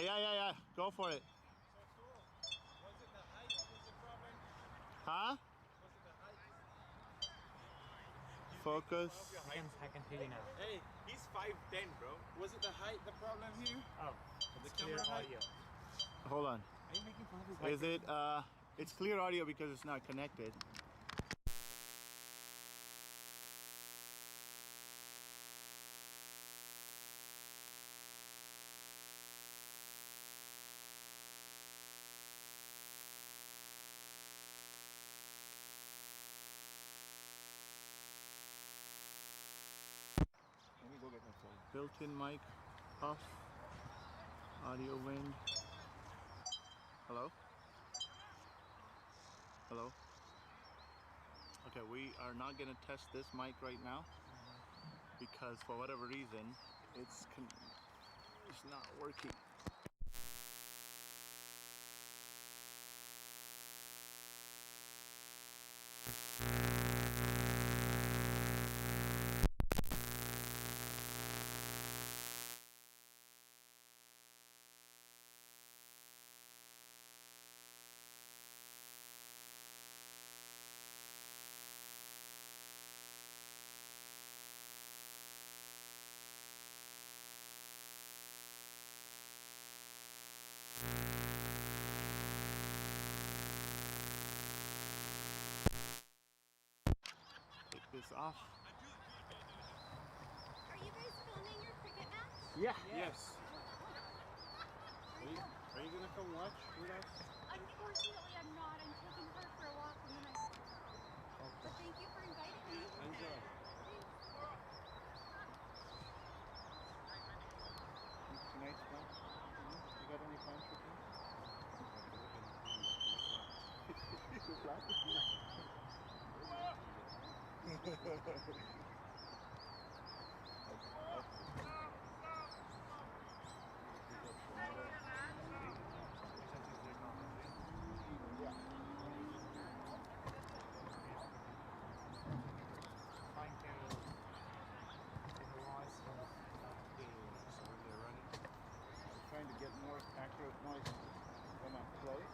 Yeah. Go for it. So cool. Was it the height that was the problem? Huh? Was it the height? Focus. I can hear you now. Hey, he's 5'10", bro. Was it the height the problem here? Oh, The clear camera height? audio. Hold on. Are you making fun of his Is it? It's clear audio because it's not connected. Let me go get my phone. Built-in mic off. Audio wind. Hello? Hello? Okay, we are not gonna test this mic right now because for whatever reason it's not working. Take this off. Are you guys filming your cricket match? Yeah. Yes. Are you gonna come watch with us? Unfortunately, I'm not. I'm taking her for a walk and then But thank you for inviting me. Enjoy. Tonight's fun. You got any plans for tonight? Trying to visualize the So when they're running. I'm trying to get more accurate noise when I'm close.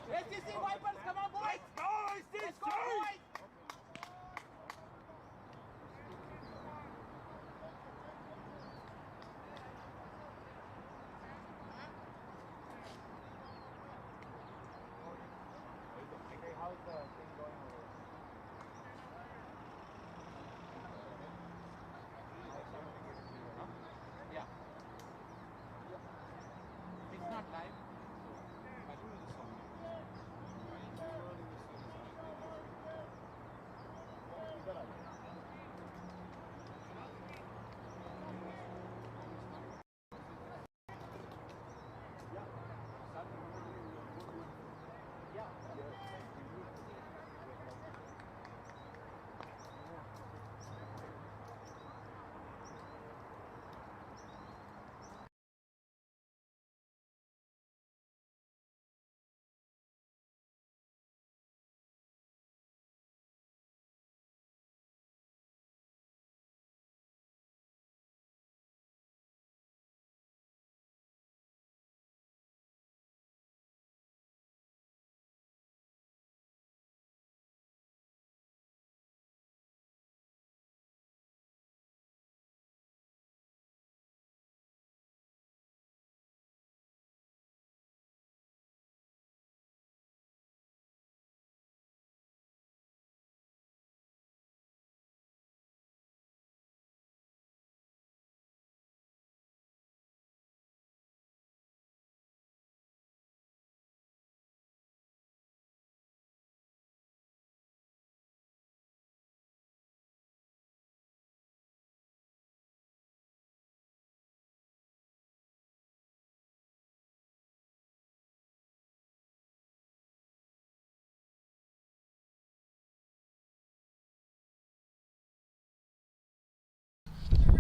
Yes,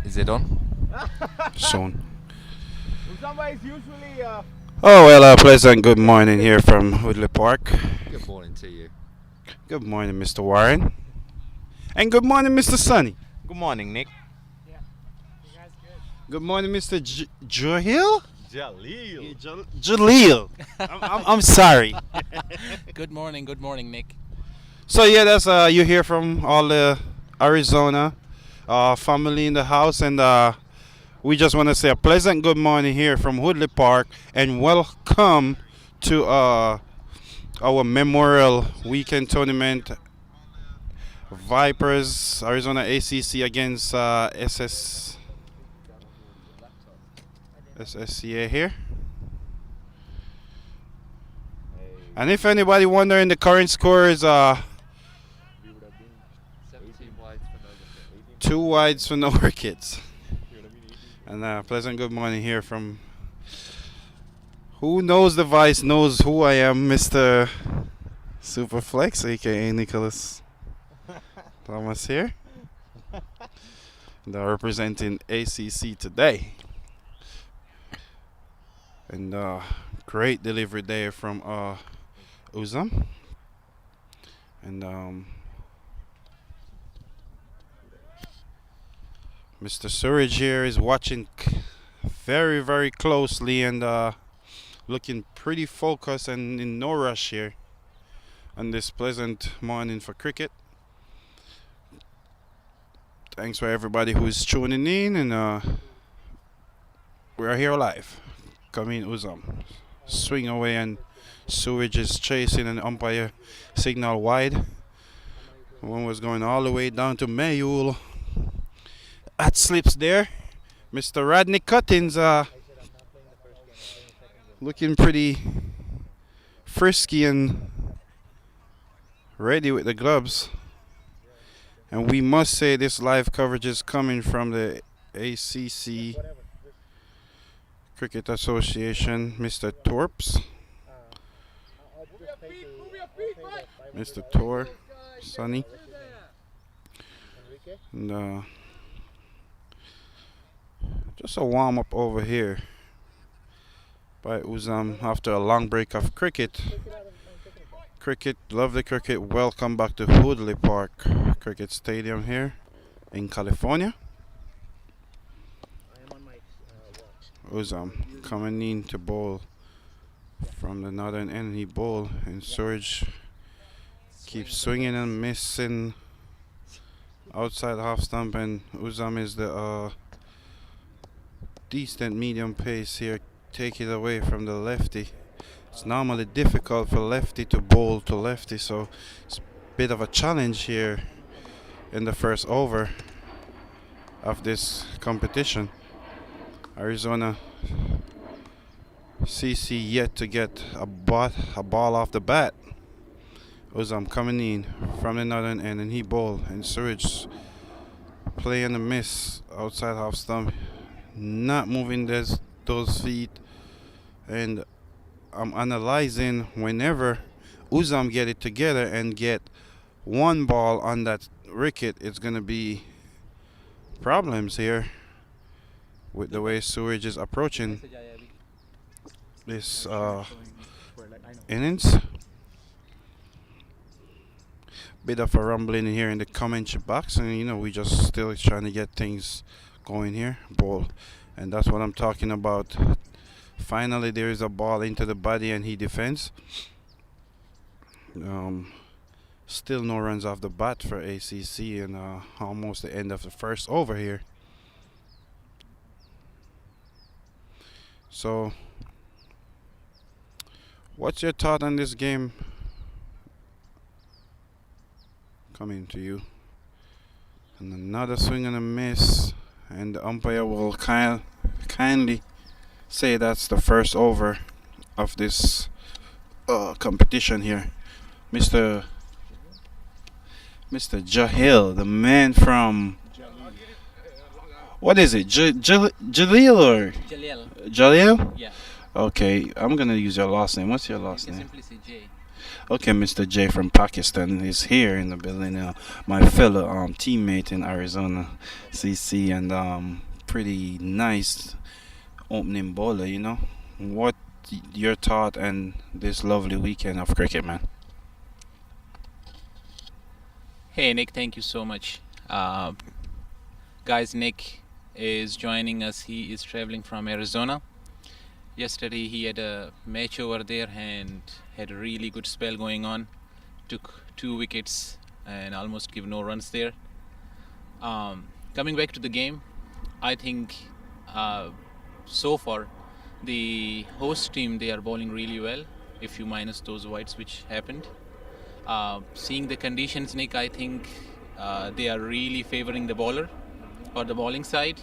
Is it on? Soon. Somebody's usually Oh well, pleasant good morning here from Woodley Park. Good morning to you. Good morning, Mr. Warren. And good morning, Mr. Sunny. Good morning, Nick. You guys good? Good morning, Mr. Jahil? Jaleel. Jaleel. I'm sorry. Good morning, Nick. So yeah, that's you hear from all the Arizona family in the house, and we just want to say a pleasant good morning here from Woodley Park, and welcome to our Memorial Weekend Tournament. Vipers, Arizona ACC against SSCA here. And if anybody wondering, the current score is 17 wides for no 2 wides for no wickets. And pleasant good morning here from who knows the vice knows who I am, Mr. Superflex, aka Nicholas Thomas here. They're representing ACC today. And great delivery there from Uzam. And Mr. Surridge here is watching very, very closely and looking pretty focused and in no rush here on this pleasant morning for cricket. Thanks for everybody who is tuning in, and we are here live. Come in, Uzam. Swing away, and Surridge is chasing an umpire signal wide. One was going all the way down to Mayul. That slips there. Mr. Rodney Cuttins looking pretty frisky and ready with the gloves. And we must say this live coverage is coming from the ACC Cricket Association, Mr. Torps. Mr. Tor, Sonny. And just a warm up over here by Uzam after a long break of cricket. Lovely cricket. Welcome back to Woodley Park Cricket Stadium here in California. Uzam coming in to bowl from the northern end. He bowled, and Surridge keeps swinging and missing outside half stump, and Uzam is the decent medium pace here. Take it away from the lefty. It's normally difficult for lefty to bowl to lefty, so it's a bit of a challenge here in the first over of this competition. Arizona CC yet to get a ball off the bat. Uzam coming in from the northern end, and he bowled, and Surridge playing a miss outside half stump, not moving those feet. And I'm analyzing whenever Uzam get it together and get one ball on that wicket, it's gonna be problems here with the way Surridge is approaching this innings. Bit of a rumbling in here in the comment box, and we just still trying to get things going here. Ball, and that's what I'm talking about. Finally, there is a ball into the body, and he defends. Still no runs off the bat for ACC, and almost the end of the first over here. So, what's your thought on this game? Coming to you. And another swing and a miss, and the umpire will kindly say that's the first over of this competition here. Mr. Jahil, the man from, what is it, Jaleel or? Jaleel. Jaleel? Yeah. Okay, I'm gonna use your last name. What's your last You can name? simply say J. Okay, Mr. J from Pakistan is here in the building. My fellow teammate in Arizona, CC, and pretty nice opening bowler. What your thought and this lovely weekend of cricket, man? Hey, Nick, thank you so much. Guys, Nick is joining us. He is traveling from Arizona. Yesterday, he had a match over there and had a really good spell going on. Took 2 wickets and almost gave no runs there. Coming back to the game, I think so far the host team, they are bowling really well, if you minus those wides which happened. Seeing the conditions, Nick, I think they are really favoring the bowler or the bowling side,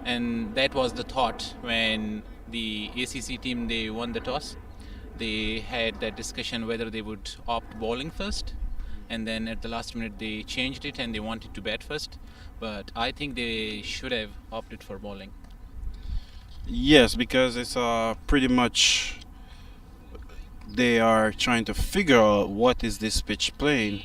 and that was the thought when the ACC team, they won the toss. They had that discussion whether they would opt bowling first, and then at the last minute they changed it and they wanted to bat first, but I think they should have opted for bowling. Yes, because it's pretty much they are trying to figure out what is this pitch playing.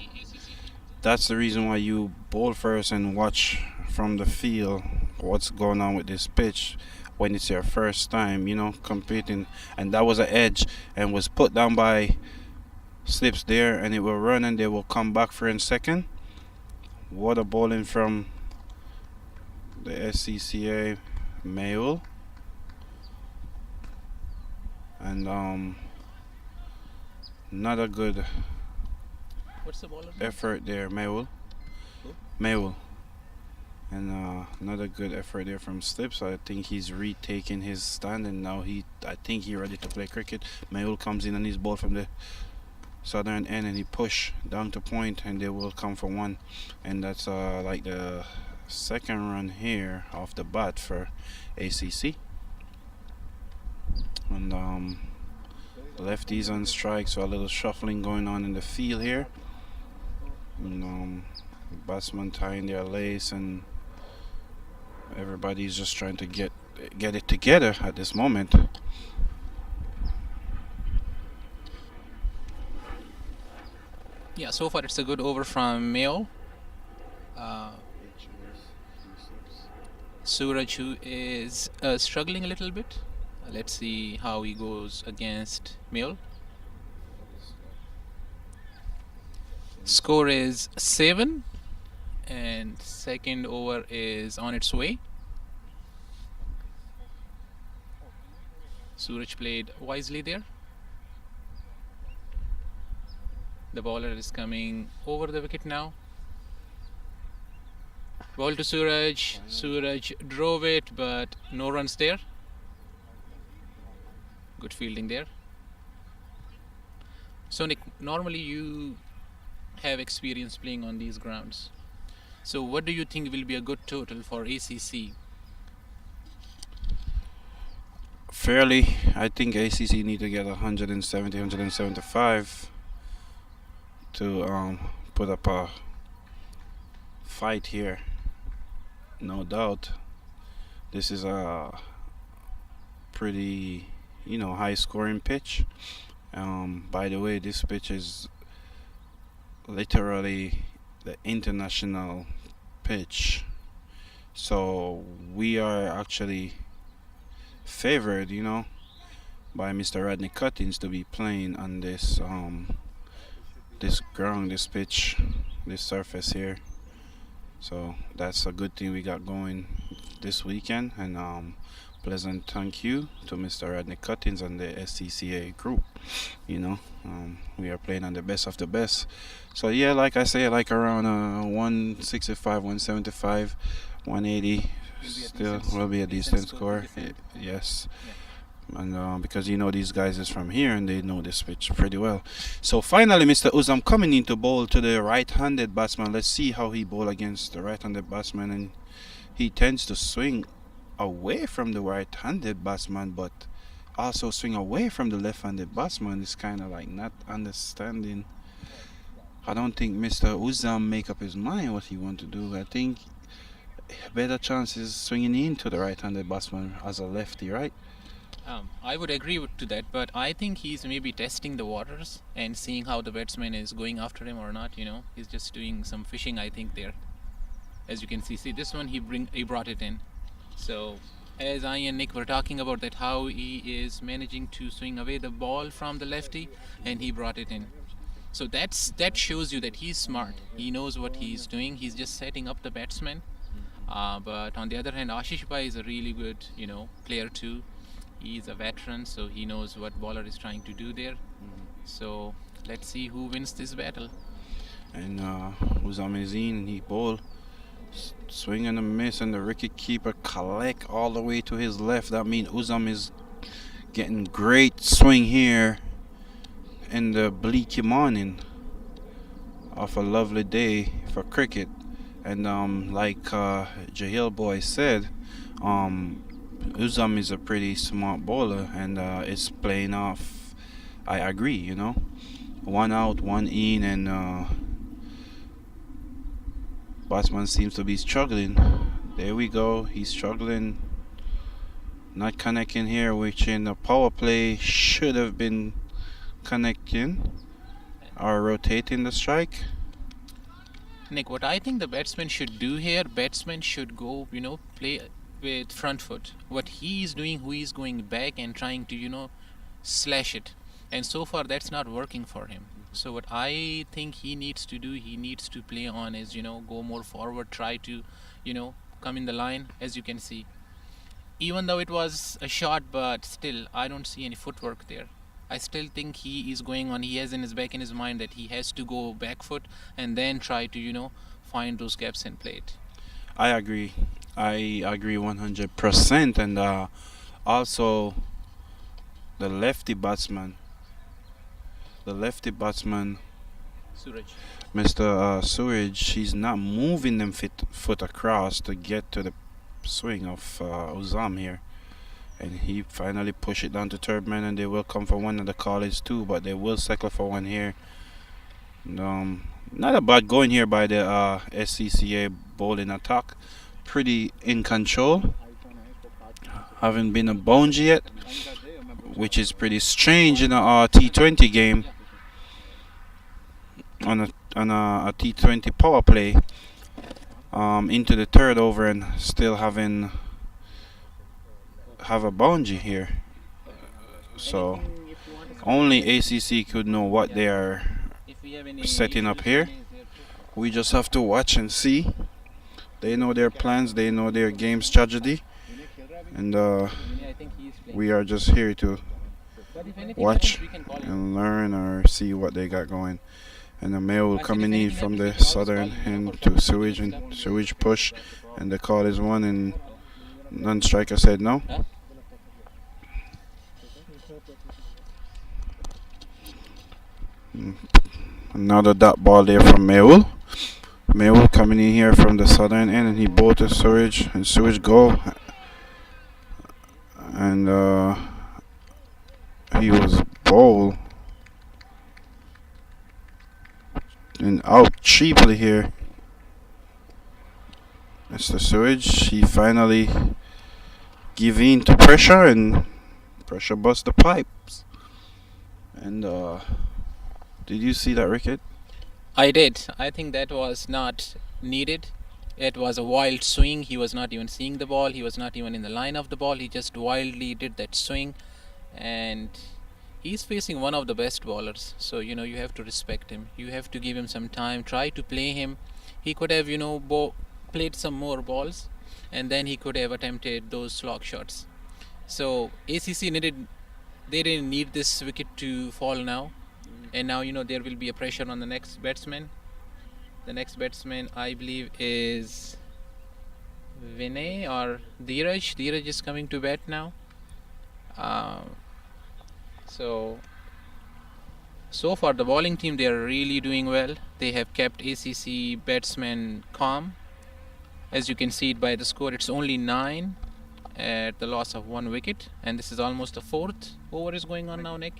That's the reason why you bowl first and watch from the field what's going on with this pitch when it's your first time, competing. And that was an edge and was put down by Slips there, and it will run and they will come back for in second. What a bowling from the SCCA Mayul. And not a good What's the bowler? effort there, Mayul. Who? Mayul. And another good effort there from Slips. I think he's retaking his stand, and now I think he's ready to play cricket. Mayul comes in and he's bowled from the southern end, and he push down to point, and they will come for one. And that's like the second run here off the bat for ACC. And lefties on strike, so a little shuffling going on in the field here. And batsmen tying their lace, and everybody's just trying to get it together at this moment. Yeah, so far it's a good over from Mayo. Suraj, who is struggling a little bit. Let's see how he goes against Mayo. Score is 7, and second over is on its way. Suraj played wisely there. The bowler is coming over the wicket now. Ball to Suraj. Suraj drove it, but no runs there. Good fielding there. So Nick, normally you have experience playing on these grounds. So what do you think will be a good total for ACC? Fairly, I think ACC need to get 170, 175 to put up a fight here. No doubt. This is a pretty, high scoring pitch. By the way, this pitch is literally the international pitch, so we are actually favored, by Mr. Rodney Cuttings to be playing on this this ground, this pitch, this surface here. So that's a good thing we got going this weekend, and pleasant thank you to Mr. Rodney Cuttings and the SCCA group. We are playing on the best of the best. So yeah, like I say, like around 165, 175, 180 still will be a decent score. Yes. And because these guys is from here and they know this pitch pretty well. So finally, Mr. Uzam coming in to bowl to the right-handed batsman. Let's see how he bowl against the right-handed batsman, and he tends to swing away from the right-handed batsman, but also swing away from the left-handed batsman. It's kind of like not understanding. I don't think Mr. Uzam make up his mind what he want to do. I think better chance is swinging into the right-handed batsman as a lefty, right? I would agree to that, but I think he's maybe testing the waters and seeing how the batsman is going after him or not. He's just doing some fishing, I think, there. As you can see this one he brought it in. So as I and Nick were talking about that, how he is managing to swing away the ball from the lefty, and he brought it in. So that shows you that he's smart. He knows what he's doing. He's just setting up the batsman. But on the other hand, Ashish Bhai is a really good, player too. He's a veteran, so he knows what bowler is trying to do there. So let's see who wins this battle. And Uzam is in, and he bowled. Swing and a miss, and the wicket keeper collect all the way to his left. That means Uzam is getting great swing here in the bleaky morning of a lovely day for cricket. And like Jahil boy said, Uzam is a pretty smart bowler, and is playing off. I agree, one out, one in, and batsman seems to be struggling. There we go. He's struggling, not connecting here, which in the power play should have been connecting or rotating the strike. Nick, what I think the batsman should do here, batsman should go, play with front foot. What he is doing, he is going back and trying to, slash it. And so far that's not working for him. So what I think he needs to do, he needs to play on is, go more forward, try to, come in the line, as you can see. Even though it was a shot, but still, I don't see any footwork there. I still think he is going on. He has in his back in his mind that he has to go back foot and then try to, find those gaps and play it. I agree 100%. And also the lefty batsman, Suraj. Mr. Suraj, he's not moving them foot across to get to the swing of Uzam here. And he finally pushed it down to third man, and they will come for one of the callers too, but they will settle for one here. And, not a bad going here by the SCCA bowling attack. Pretty in control. Haven't been a bounce yet, which is pretty strange in a T20 game. On a T20 power play, into the third over, and still have a boundary here. So only ACC could know what they are setting up here. We just have to watch and see. They know their plans, they know their game strategy, and we are just here to watch and learn or see what they got going. And the mail coming in from the southern end to Sewage, and Sewage push, and the call is one, and non-striker said no. Another dot ball there from Meul. Meul coming in here from the southern end, and he bowled to Sewage, and Sewage go. And he was bowled and out cheaply here. Mr. Sewage, he finally give in to pressure, and pressure bust the pipes. And did you see that, Rickett? I did. I think that was not needed. It was a wild swing. He was not even seeing the ball. He was not even in the line of the ball. He just wildly did that swing. And he's facing one of the best bowlers. So, you have to respect him. You have to give him some time. Try to play him. He could have, played some more balls. And then he could have attempted those slog shots. So, ACC they didn't need this wicket to fall now. And now, there will be a pressure on the next batsman. The next batsman, I believe, is Vinay or Dheeraj. Dheeraj is coming to bat now. So far, the bowling team, they are really doing well. They have kept ACC batsmen calm. As you can see it by the score, it's only 9 at the loss of 1 wicket. And this is almost the 4th over is going on now, Nick.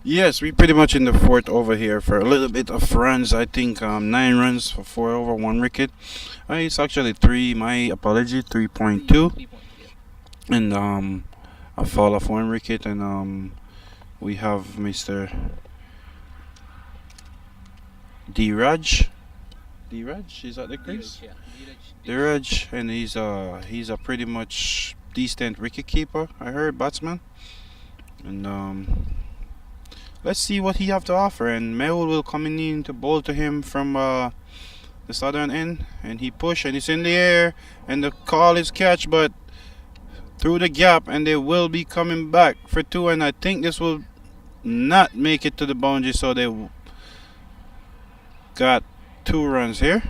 Yes, we pretty much in the 4th over here for a little bit of runs. I think 9 runs for 4 over 1 wicket. It's actually 3. My apology, 3.2. and I fall off one wicket, and we have Mr. D-Raj. D-Raj is at the crease. D-Raj, and he's a pretty much decent wicket keeper, I heard, batsman. And let's see what he have to offer. And Mehul will come in to bowl to him from the southern end, and he push, and it's in the air, and the call is catch, but through the gap, and they will be coming back for two, and I think this will not make it to the boundary, so they got 2 runs here.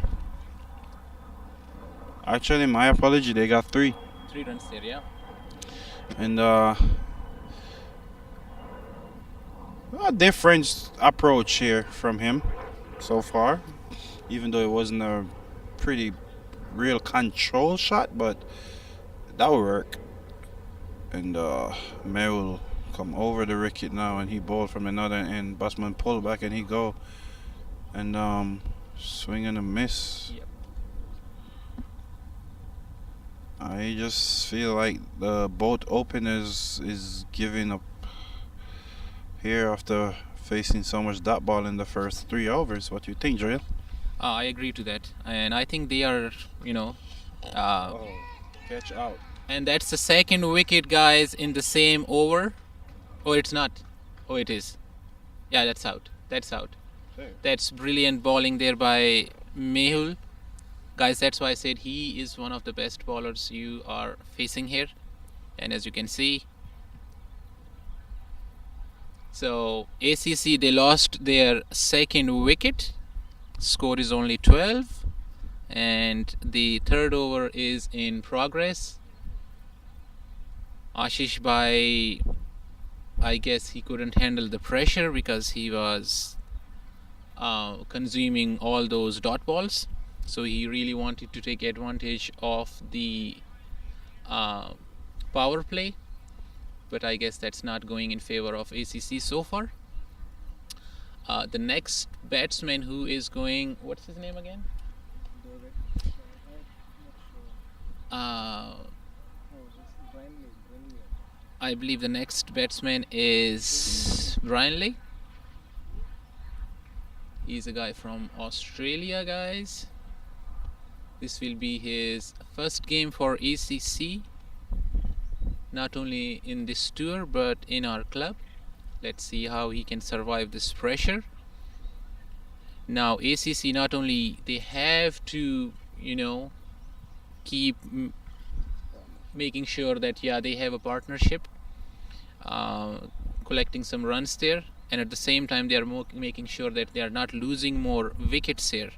Actually, my apology, they got 3. 3 runs there, yeah. And a different approach here from him so far, even though it wasn't a pretty real control shot, but that will work. And May will come over the wicket now, and he bowled from another end. Batsman pull back, and he go, and swing and a miss. Yep. I just feel like the both openers is giving up here after facing so much dot ball in the first 3 overs. What do you think, Joel? I agree to that, and I think they are, Catch out. and that's the second wicket, guys, in the same over. Oh, it's not. Oh, it is. Yeah, that's out. That's out. There. That's brilliant bowling there by Mehul. Guys, that's why I said he is one of the best bowlers you are facing here. And as you can see, so ACC, they lost their second wicket. Score is only 12, and the third over is in progress. Ashish Bhai, I guess he couldn't handle the pressure because he was consuming all those dot balls, so he really wanted to take advantage of the power play, but I guess that's not going in favor of ACC so far. The next batsman who is going, what's his name again? I believe the next batsman is Brindley. He's a guy from Australia, guys. This will be his first game for ACC, not only in this tour but in our club. Let's see how he can survive this pressure. Now ACC, not only they have to keep making sure that they have a partnership, collecting some runs there, and at the same time they are making sure that they are not losing more wickets here,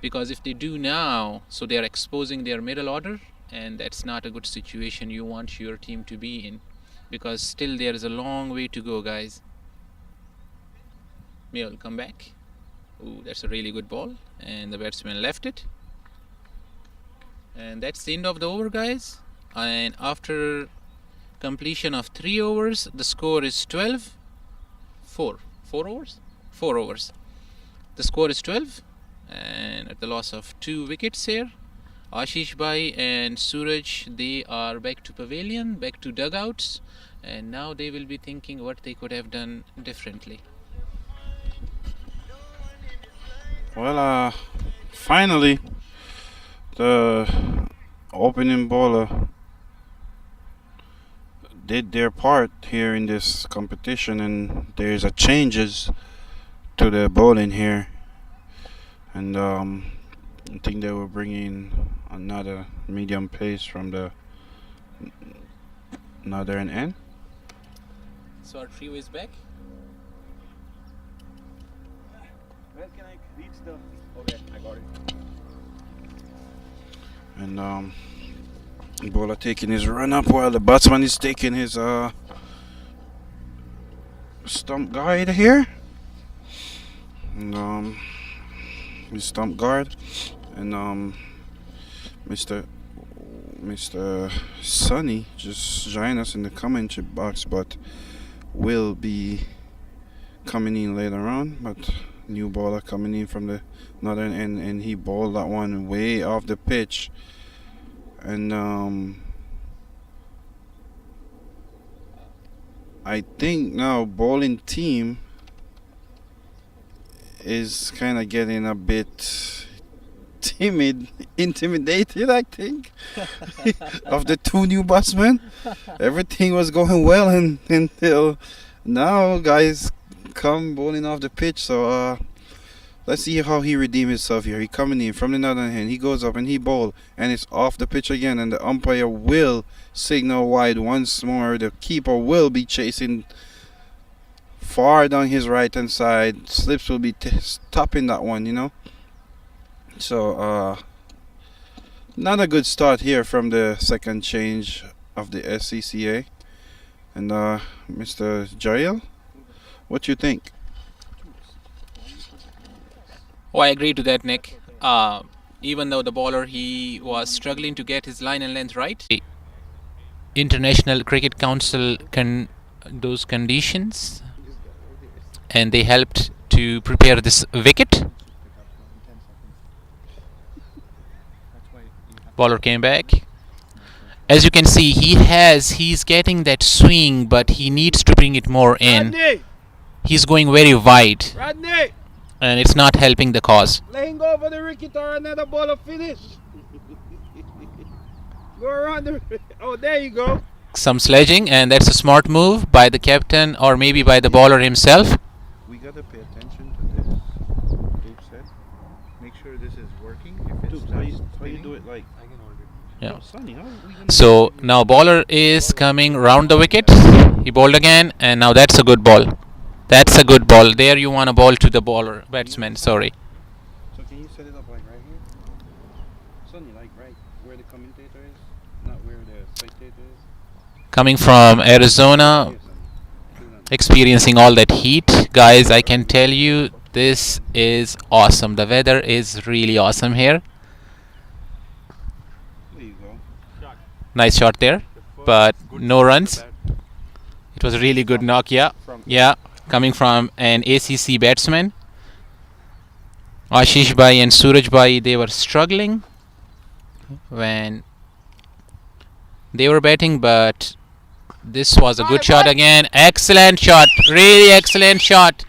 because if they do now, so they are exposing their middle order, and that's not a good situation you want your team to be in, because still there is a long way to go, guys. May will come back. Ooh, that's a really good ball, and the batsman left it. And that's the end of the over, guys. And after completion of 3 overs, the score is 12. 4 overs? 4 overs. The score is 12, and at the loss of 2 wickets here, Ashish Bhai and Suraj, they are back to pavilion, back to dugouts, and now they will be thinking what they could have done differently. Well, finally, the opening bowler did their part here in this competition, and there's a changes to the bowling here, and I think they will bring in another medium pace from the northern end. So our trio is back. Where can I reach the... Okay, I got it. And bowler taking his run up while the batsman is taking his stump guide here. And his stump guard, and Mr. Sunny just joined us in the commentary box, but will be coming in later on. But new bowler coming in from the northern end, and he bowled that one way off the pitch, and I think now bowling team is kind of getting a bit intimidated, I think, of the two new batsmen. Everything was going well until now guys come bowling off the pitch. So let's see how he redeem himself here. He coming in from the other hand. He goes up and he bowl and it's off the pitch again, and the umpire will signal wide once more. The keeper will be chasing far down his right hand side. Slips will be stopping that one, you know. So not a good start here from the second change of the SCCA. And Mr. Jael, what you think? Oh, I agree to that, Nick. Even though the bowler, he was struggling to get his line and length right. International Cricket Council those conditions, and they helped to prepare this wicket. Bowler came back. As you can see, he's getting that swing, but he needs to bring it more in. Rodney! He's going very wide, Rodney! and it's not helping the cause. Let him go for the wicket or another ball of finish. Go around the... Oh, there you go. Some sledging, and that's a smart move by the captain or maybe by the bowler himself. We gotta pay attention to this. Duke said, make sure this is working. If it's how you do it like? Yeah. Oh, Sonny, how are we gonna So now bowler is coming round the wicket. He bowled again, and now that's a good ball. That's a good ball. There you want a ball to the bowler, batsman. Sorry. So can you set it up like right here? Sonny, like right where the commentator is, not where the spectator is. Coming from Arizona, Here, Sonny. Do that. experiencing all that heat, guys. I can tell you this is awesome. The weather is really awesome here. There you go. Nice shot there, but no runs. It was a really good knock. Yeah, coming from an ACC batsman. Ashish Bhai and Suraj Bhai, they were struggling when they were batting, but this was a good shot again. Excellent shot, really excellent shot.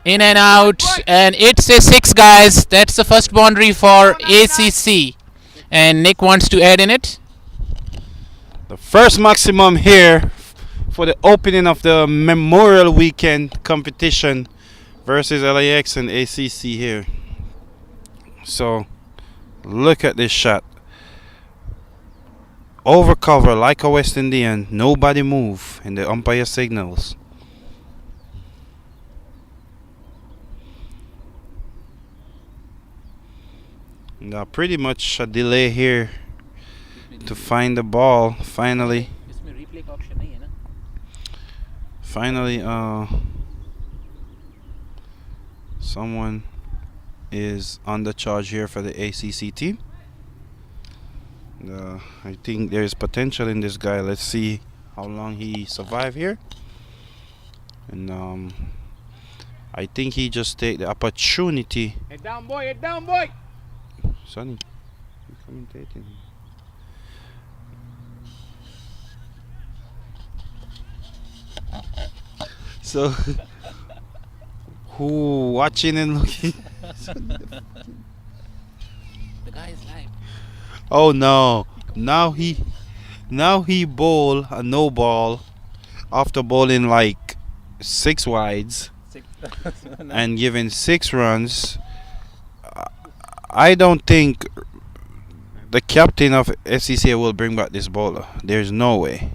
In and out, and it's a 6, guys. That's the first boundary for ACC. And Nick wants to add in it. The first maximum here for the opening of the Memorial Weekend competition versus LAX and ACC here. So look at this shot. Over cover like a West Indian. Nobody move, and the umpire signals. Now pretty much a delay here to find the ball. Finally, someone is on the charge here for the ACC team. I think there is potential in this guy. Let's see how long he survive here. And I think he just take the opportunity. Head down, boy. Head down, boy. Sonny, you're commentating. So, who watching and looking? The guy is live. Oh no! Now he bowl a no ball after bowling like 6 wides and giving 6 runs. I don't think the captain of SCCA will bring back this bowler. There's no way.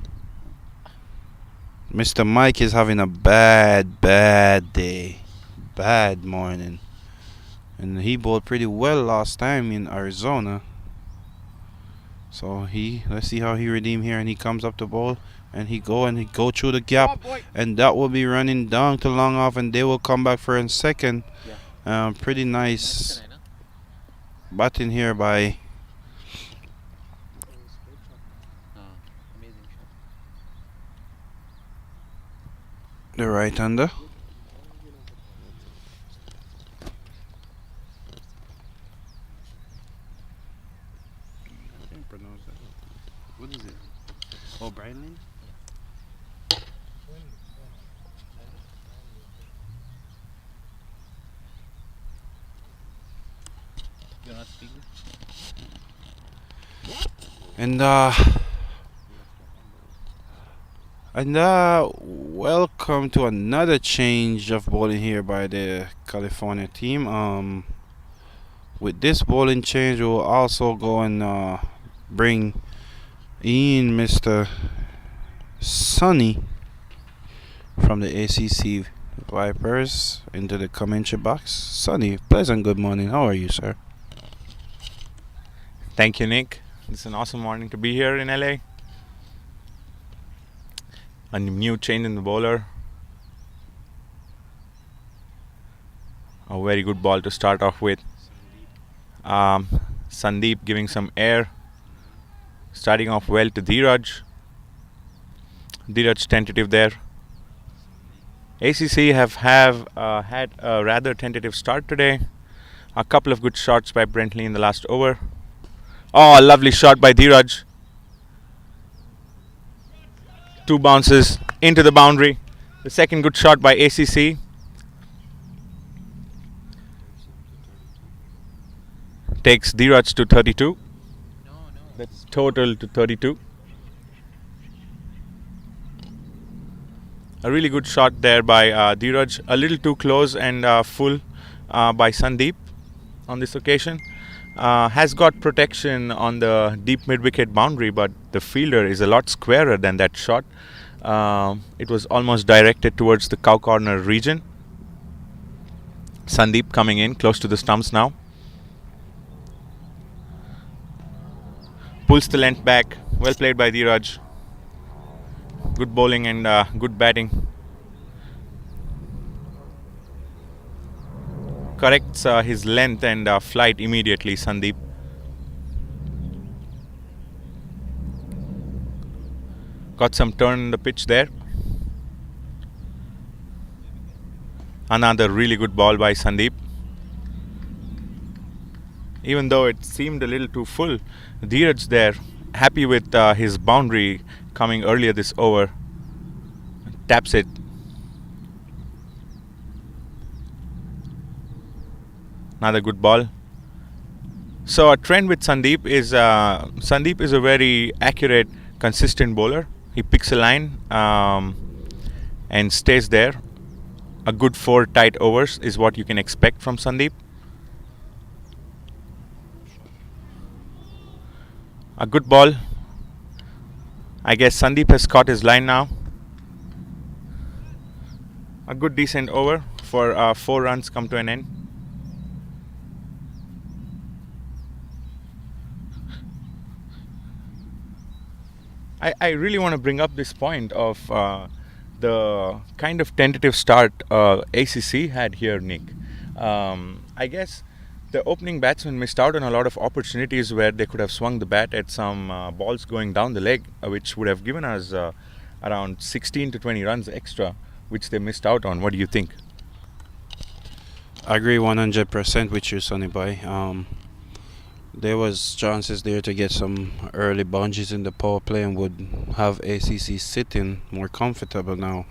Mr. Mike is having a bad day, bad morning, and he bowled pretty well last time in Arizona. So let's see how he redeem here, and he comes up the bowl, and he go through the gap, and that will be running down to long off, and they will come back for a second. Pretty nice batting here by the right-hander. What is it? Oh, Brian Lynn? speak? Welcome to another change of bowling here by the California team. With this bowling change, we'll also go and bring in Mr. Sonny from the ACC Vipers into the commentary box. Sonny, pleasant good morning. How are you, sir? Thank you, Nick. It's an awesome morning to be here in LA. A new change in the bowler. A very good ball to start off with. Sandeep giving some air. Starting off well to Dheeraj. Dheeraj tentative there. ACC have had a rather tentative start today. A couple of good shots by Brentley in the last over. Oh, a lovely shot by Dheeraj. 2 bounces into the boundary. The second good shot by ACC. Takes Dheeraj to 32. That's total to 32. A really good shot there by Dheeraj. A little too close and full by Sandeep on this occasion. Has got protection on the deep mid-wicket boundary, but the fielder is a lot squarer than that shot. It was almost directed towards the cow corner region. Sandeep coming in close to the stumps now. Pulls the length back. Well played by Dheeraj. Good bowling and good batting. Corrects his length and flight immediately, Sandeep. Got some turn in the pitch there. Another really good ball by Sandeep. Even though it seemed a little too full, Dheeraj there, happy with his boundary coming earlier this over. Taps it. Another good ball. So a trend with Sandeep is a very accurate, consistent bowler. He picks a line and stays there. A good 4 tight overs is what you can expect from Sandeep. A good ball. I guess Sandeep has caught his line now. A good decent over for 4 runs come to an end. I really want to bring up this point of the kind of tentative start ACC had here, Nick. I guess the opening batsman missed out on a lot of opportunities where they could have swung the bat at some balls going down the leg, which would have given us around 16 to 20 runs extra, which they missed out on. What do you think? I agree 100% with you, Sonny Boy. There was chances there to get some early bunches in the power play and would have ACC sitting more comfortable now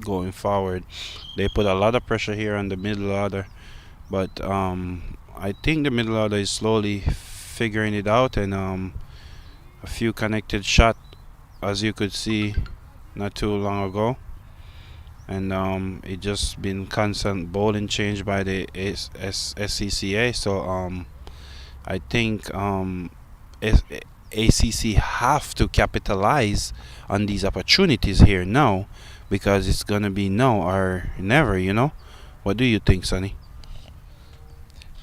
going forward. They put a lot of pressure here on the middle order, but I think the middle order is slowly figuring it out, and a few connected shot, as you could see not too long ago, and it just been constant bowling change by the SCCA. So I think ACC have to capitalize on these opportunities here now, because it's gonna be now or never, you know. What do you think, Sonny?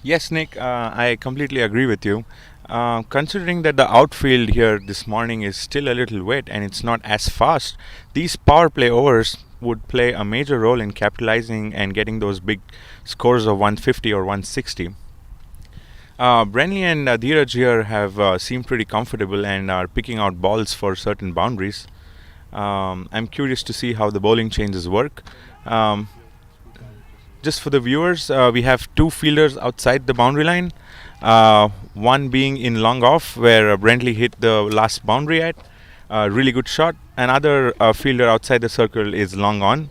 Yes, Nick, I completely agree with you. Considering that the outfield here this morning is still a little wet and it's not as fast, these power play overs would play a major role in capitalizing and getting those big scores of 150 or 160. Brenly and Dheeraj here have seemed pretty comfortable and are picking out balls for certain boundaries. I'm curious to see how the bowling changes work. Just for the viewers, we have 2 fielders outside the boundary line. One being in long off, where Brentley hit the last boundary at. Really good shot. Another fielder outside the circle is long on.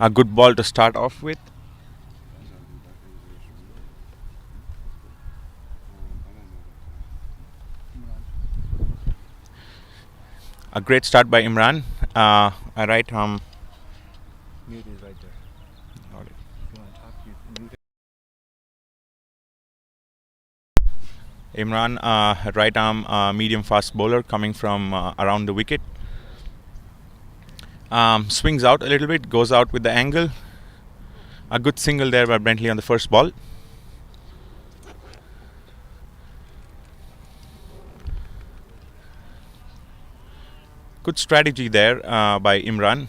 A good ball to start off with. A great start by Imran. A right arm. Mute is right there. Got it. If you want to talk, you mute it. Imran, right arm medium fast bowler coming from around the wicket. Swings out a little bit, goes out with the angle. A good single there by Bentley on the first ball. Good strategy there by Imran.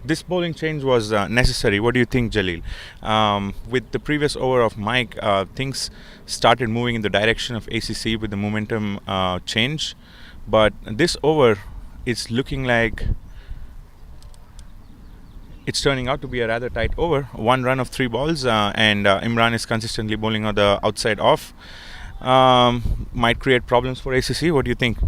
This bowling change was necessary. What do you think, Jalil? With the previous over of Mike, things started moving in the direction of ACC with the momentum change. But this over, it's looking like it's turning out to be a rather tight over. 1 run of 3 balls, and Imran is consistently bowling on the outside off. Might create problems for ACC. What do you think?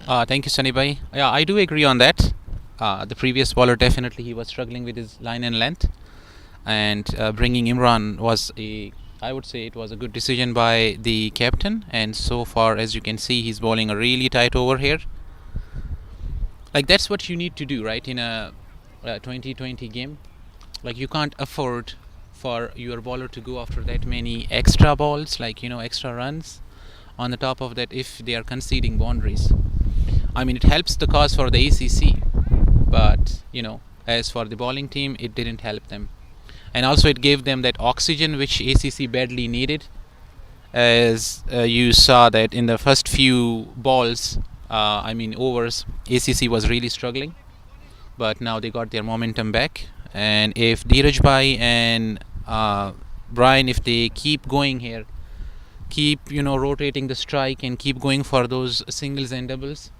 Thank you, Sunny Bhai. Yeah, I do agree on that. The previous bowler, definitely he was struggling with his line and length, and bringing Imran was I would say it was a good decision by the captain. And so far, as you can see, he's bowling a really tight over here. Like, that's what you need to do, right, in a 2020 game. Like, you can't afford for your bowler to go after that many extra balls, like, extra runs. On the top of that, if they are conceding boundaries, I mean, it helps the cause for the ACC, but as for the bowling team, it didn't help them. And also it gave them that oxygen which ACC badly needed. As you saw that in the first few balls, overs, ACC was really struggling, but now they got their momentum back. And if Dheeraj Bhai and Brian, if they keep going here, keep rotating the strike and keep going for those singles and doubles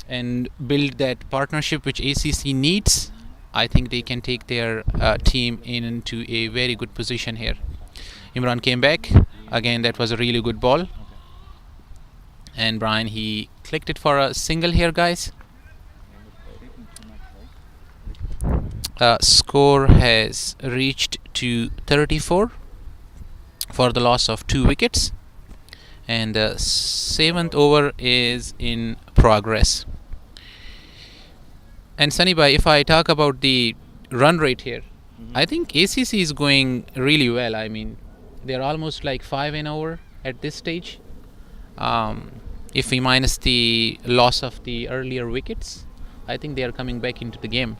and build that partnership which ACC needs, I think they can take their team into a very good position here. Imran came back again. That was a really good ball. And Brian, he clicked it for a single here, guys. Score has reached to 34 for the loss of 2 wickets, and the 7th over is in progress. And Sunny Bhai, if I talk about the run rate here, I think ACC is going really well. I mean, they're almost like 5 and over at this stage. If we minus the loss of the earlier wickets, I think they are coming back into the game.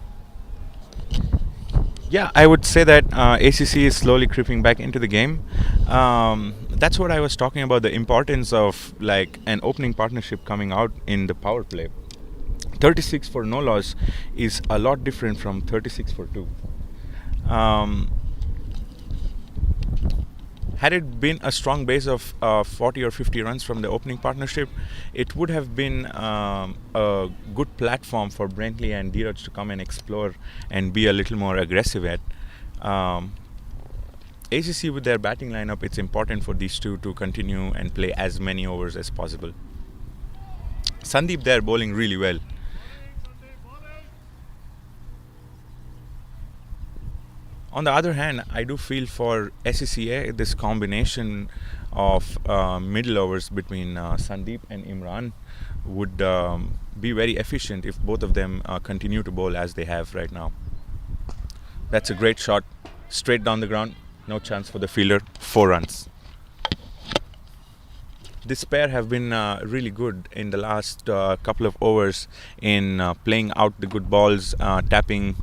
Yeah, I would say that ACC is slowly creeping back into the game. That's what I was talking about, the importance of like an opening partnership coming out in the power play. 36 for no loss is a lot different from 36 for 2. Had it been a strong base of 40 or 50 runs from the opening partnership, it would have been a good platform for Bentley and Dheeraj to come and explore and be a little more aggressive at. ACC with their batting lineup, it's important for these two to continue and play as many overs as possible. Sandeep there bowling really well. On the other hand, I do feel for SCCA, this combination of middle overs between Sandeep and Imran would be very efficient if both of them continue to bowl as they have right now. That's a great shot, straight down the ground, no chance for the fielder, 4 runs. This pair have been really good in the last couple of overs in playing out the good balls, tapping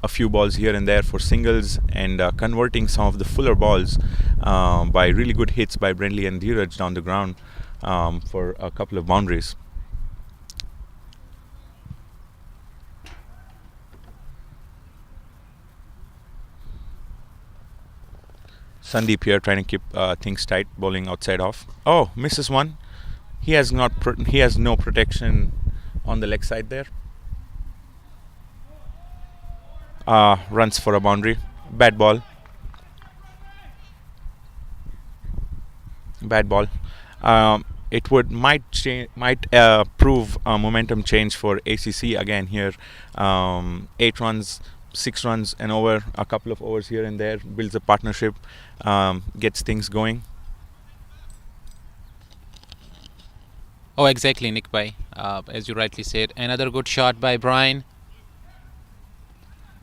a few balls here and there for singles, and converting some of the fuller balls by really good hits by Bentley and Dheeraj down the ground for a couple of boundaries. Sandeep here trying to keep things tight, bowling outside off. Oh, misses one. He has no protection on the leg side there. Runs for a boundary. Bad ball. Bad ball. it might prove a momentum change for ACC again here. 8 runs, 6 runs, and over a couple of overs here and there builds a partnership, gets things going. Oh, exactly, Nick Bhai. As you rightly said, another good shot by Brian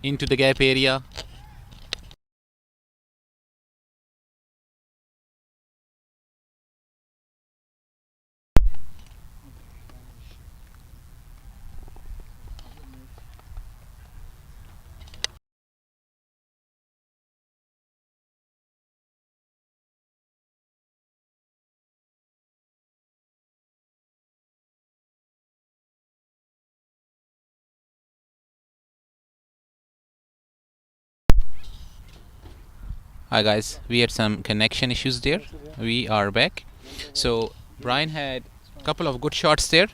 into the gap area. Hi guys, we had some connection issues there. We are back. So Brian had a couple of good shots there,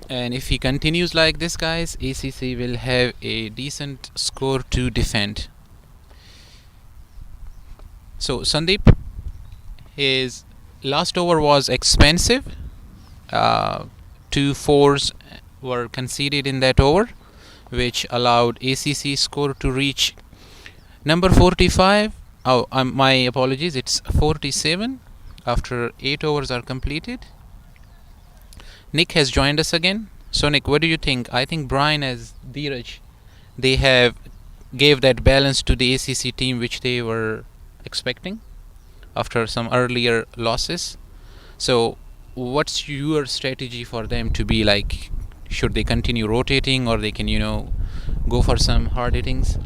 and if he continues like this, guys, ACC will have a decent score to defend. So Sandeep, his last over was expensive. 2 fours were conceded in that over, which allowed ACC score to reach number 45. Oh, my apologies, it's 47 after 8 overs are completed. Nick has joined us again. So Nick, what do you think? I think Brian as Dheeraj, they have gave that balance to the ACC team which they were expecting after some earlier losses. So what's your strategy for them to be like? Should they continue rotating, or they can, go for some hard hittings?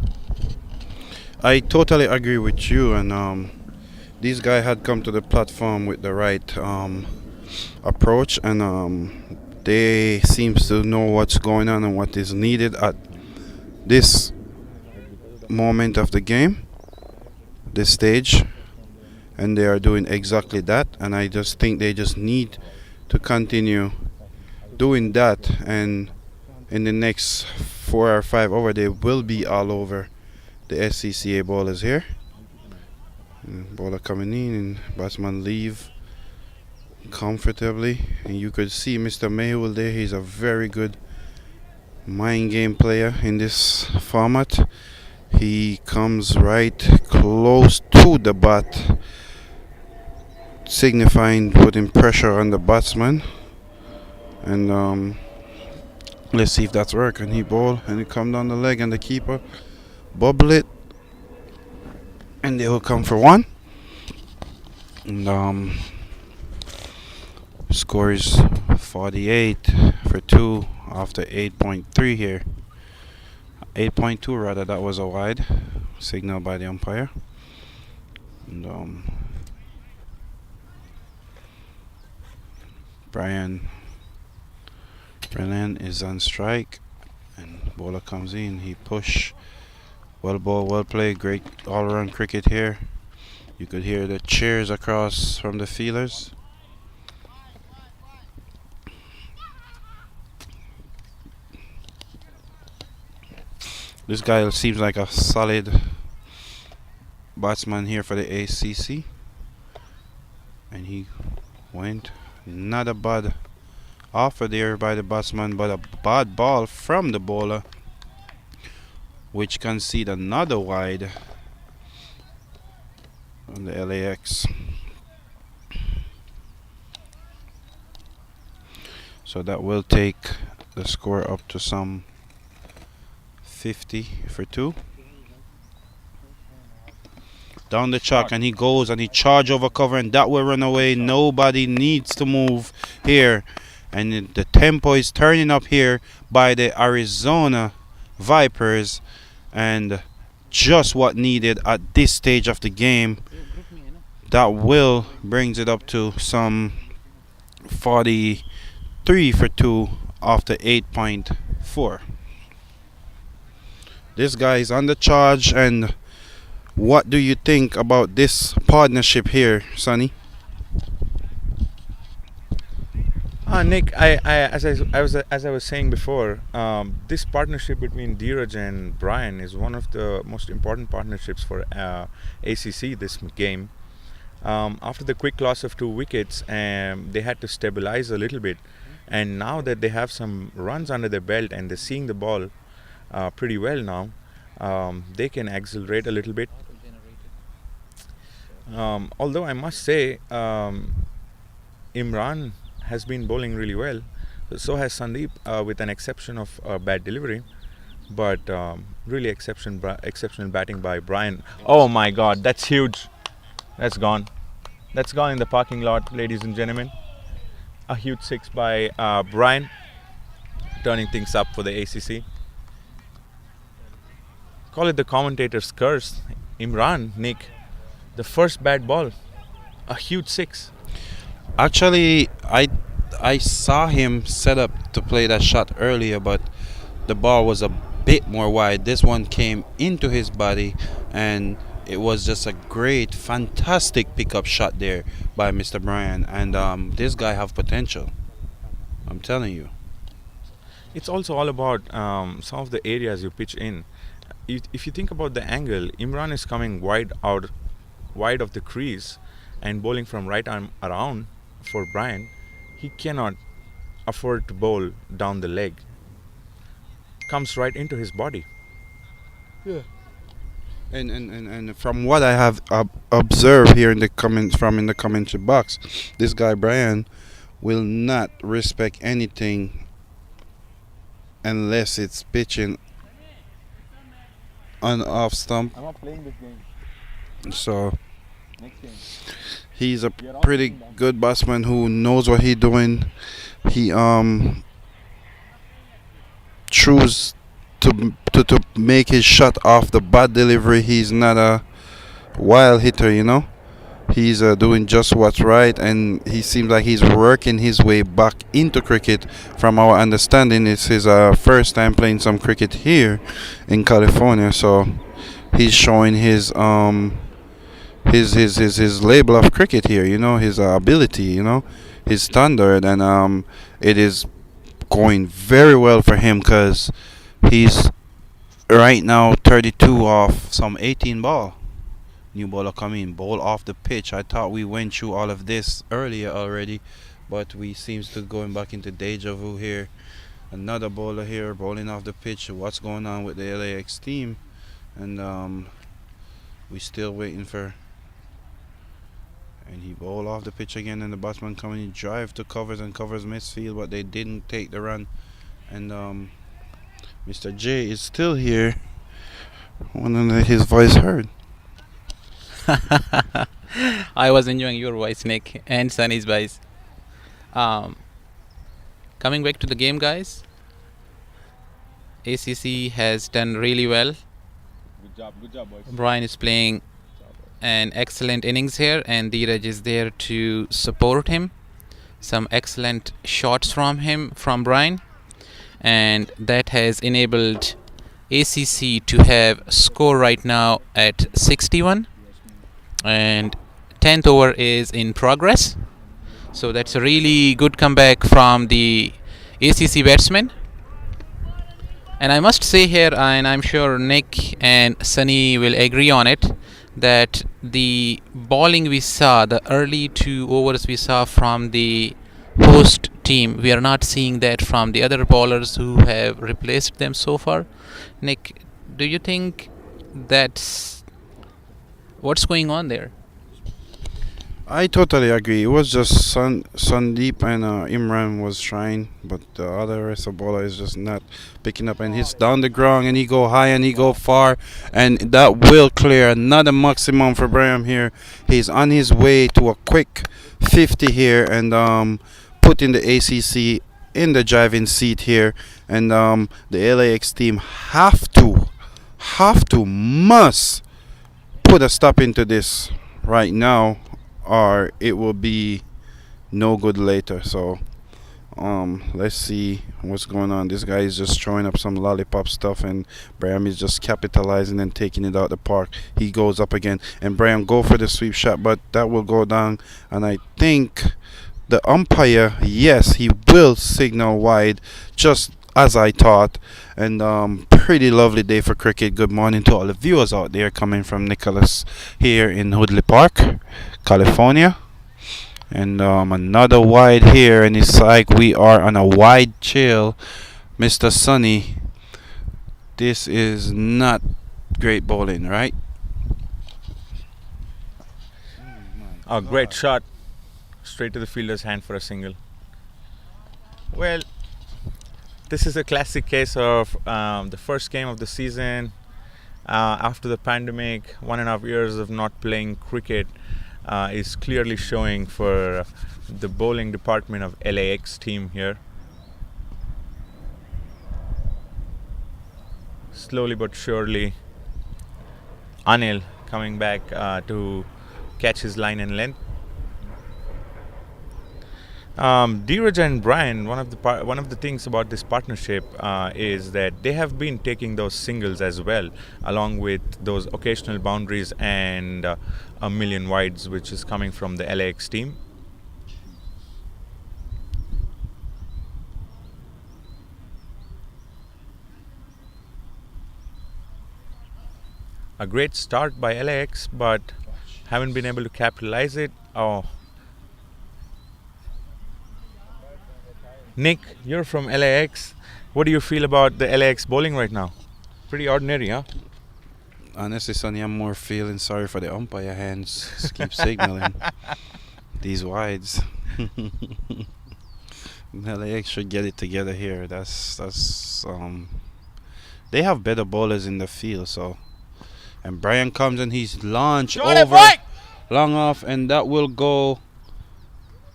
I totally agree with you, and these guys had come to the platform with the right approach, and they seems to know what's going on and what is needed at this moment of the game, this stage, and they are doing exactly that. And I just think they just need to continue doing that, and in the next 4 or 5 overs they will be all over the SCCA bowlers here. Bowler coming in and batsman leave comfortably, and you could see Mr. Mayhewell there. He's a very good mind game player in this format. He comes right close to the bat, signifying putting pressure on the batsman. And let's see if that's work. And he bowl and it come down the leg, and the keeper bubble it, and they will come for one. And score is 48 for 2 after 8.3 here. 8.2 rather. That was a wide signal by the umpire. And Brian Brennan is on strike, and bowler comes in. He push. Well ball, well played. Great all-around cricket here. You could hear the cheers across from the fielders. This guy seems like a solid batsman here for the ACC, and he went. Not a bad offer there by the batsman, but a bad ball from the bowler, which concede another wide on the LAX. So that will take the score up to some 50 for 2. Down the chalk, and he goes and he charge over cover, and that will run away. Nobody needs to move here, and the tempo is turning up here by the Arizona Vipers, and just what needed at this stage of the game. That will brings it up to some 43 for 2 after 8.4. This guy is on the charge, and what do you think about this partnership here, Sonny? Nick, as I was saying before, this partnership between Dheeraj and Brian is one of the most important partnerships for ACC this game. After the quick loss of 2 wickets, they had to stabilize a little bit. And now that they have some runs under their belt and they're seeing the ball pretty well now, they can accelerate a little bit. Although I must say, Imran has been bowling really well. So has Sandeep, with an exception of bad delivery. But really exceptional batting by Brian. Oh my God, that's huge. That's gone. That's gone in the parking lot, ladies and gentlemen. A huge six by Brian, turning things up for the ACC. Call it the commentator's curse. Imran, Nick, the first bad ball, a huge six. Actually, I saw him set up to play that shot earlier, but the ball was a bit more wide. This one came into his body, and it was just a great, fantastic pickup shot there by Mr. Bryan. And this guy have potential. I'm telling you. It's also all about some of the areas you pitch in. If you think about the angle, Imran is coming wide of the crease and bowling from right arm around for Brian. He cannot afford to bowl down the leg. Comes right into his body. Yeah. And from what I have observed here in the commentary box, this guy Brian will not respect anything unless it's pitching on off stump. I'm not playing this game. So Next game. he's a pretty good batsman who knows what he's doing. He choose to make his shot off the bad delivery. He's not a wild hitter, you know. He's doing just what's right, and he seems like he's working his way back into cricket. From our understanding, it's his first time playing some cricket here in California, so he's showing his label of cricket here, you know, his ability, you know, his standard, and it is going very well for him because he's right now 32 off some 18 ball. New bowler coming, bowl off the pitch. I thought we went through all of this earlier already, but we seems to going back into deja vu here. Another bowler here bowling off the pitch. What's going on with the LAX team? And we still waiting for. And he bowl off the pitch again, and the batsman coming in, drive to covers and covers misfield, but they didn't take the run. And Mr. J is still here. Wanting his voice heard. I was enjoying your voice, Nick, and Sunny's voice. Coming back to the game, guys. ACC has done really well. Good job, boys. Brian is playing an excellent innings here, and Dheeraj is there to support him. Some excellent shots from him, from Brian, and that has enabled ACC to have score right now at 61, and 10th over is in progress. So that's a really good comeback from the ACC batsmen. And I must say here, and I'm sure Nick and Sunny will agree on it, that the bowling we saw, the early 2 overs we saw from the host team, we are not seeing that from the other bowlers who have replaced them so far. Nick, do you think that's what's going on there? I totally agree. It was just Sandeep and Imran was trying, but the other rest of bowler is just not picking up, and he's down the ground, and he go high and he go far, and that will clear another maximum for Brian here. He's on his way to a quick 50 here, and putting the ACC in the driving seat here, and the LAX team must put a stop into this right now, or it will be no good later. So let's see what's going on. This guy is just throwing up some lollipop stuff, and Brian is just capitalizing and taking it out the park. He goes up again, and Brian go for the sweep shot, but that will go down, and I think the umpire, yes, he will signal wide, just as I thought. And pretty lovely day for cricket. Good morning to all the viewers out there coming from Nicholas here in Woodley Park, California. And another wide here, and it's like we are on a wide chill. Mr. Sunny, this is not great bowling, right? A great shot. Straight to the fielder's hand for a single. Well, this is a classic case of the first game of the season. After the pandemic, 1.5 years of not playing cricket is clearly showing for the bowling department of LAX team here. Slowly but surely, Anil coming back to catch his line and length. Dheeraj and Brian, one of the things about this partnership is that they have been taking those singles as well, along with those occasional boundaries and a million wides, which is coming from the LAX team. A great start by LAX, but haven't been able to capitalize it. Oh. Nick, you're from LAX. What do you feel about the LAX bowling right now? Pretty ordinary, huh? Honestly, Sonny, I'm more feeling sorry for the umpire hands. Just keep signaling these wides. LAX should get it together here. They have better bowlers in the field, so. And Brian comes and he's launched over long off, and that will go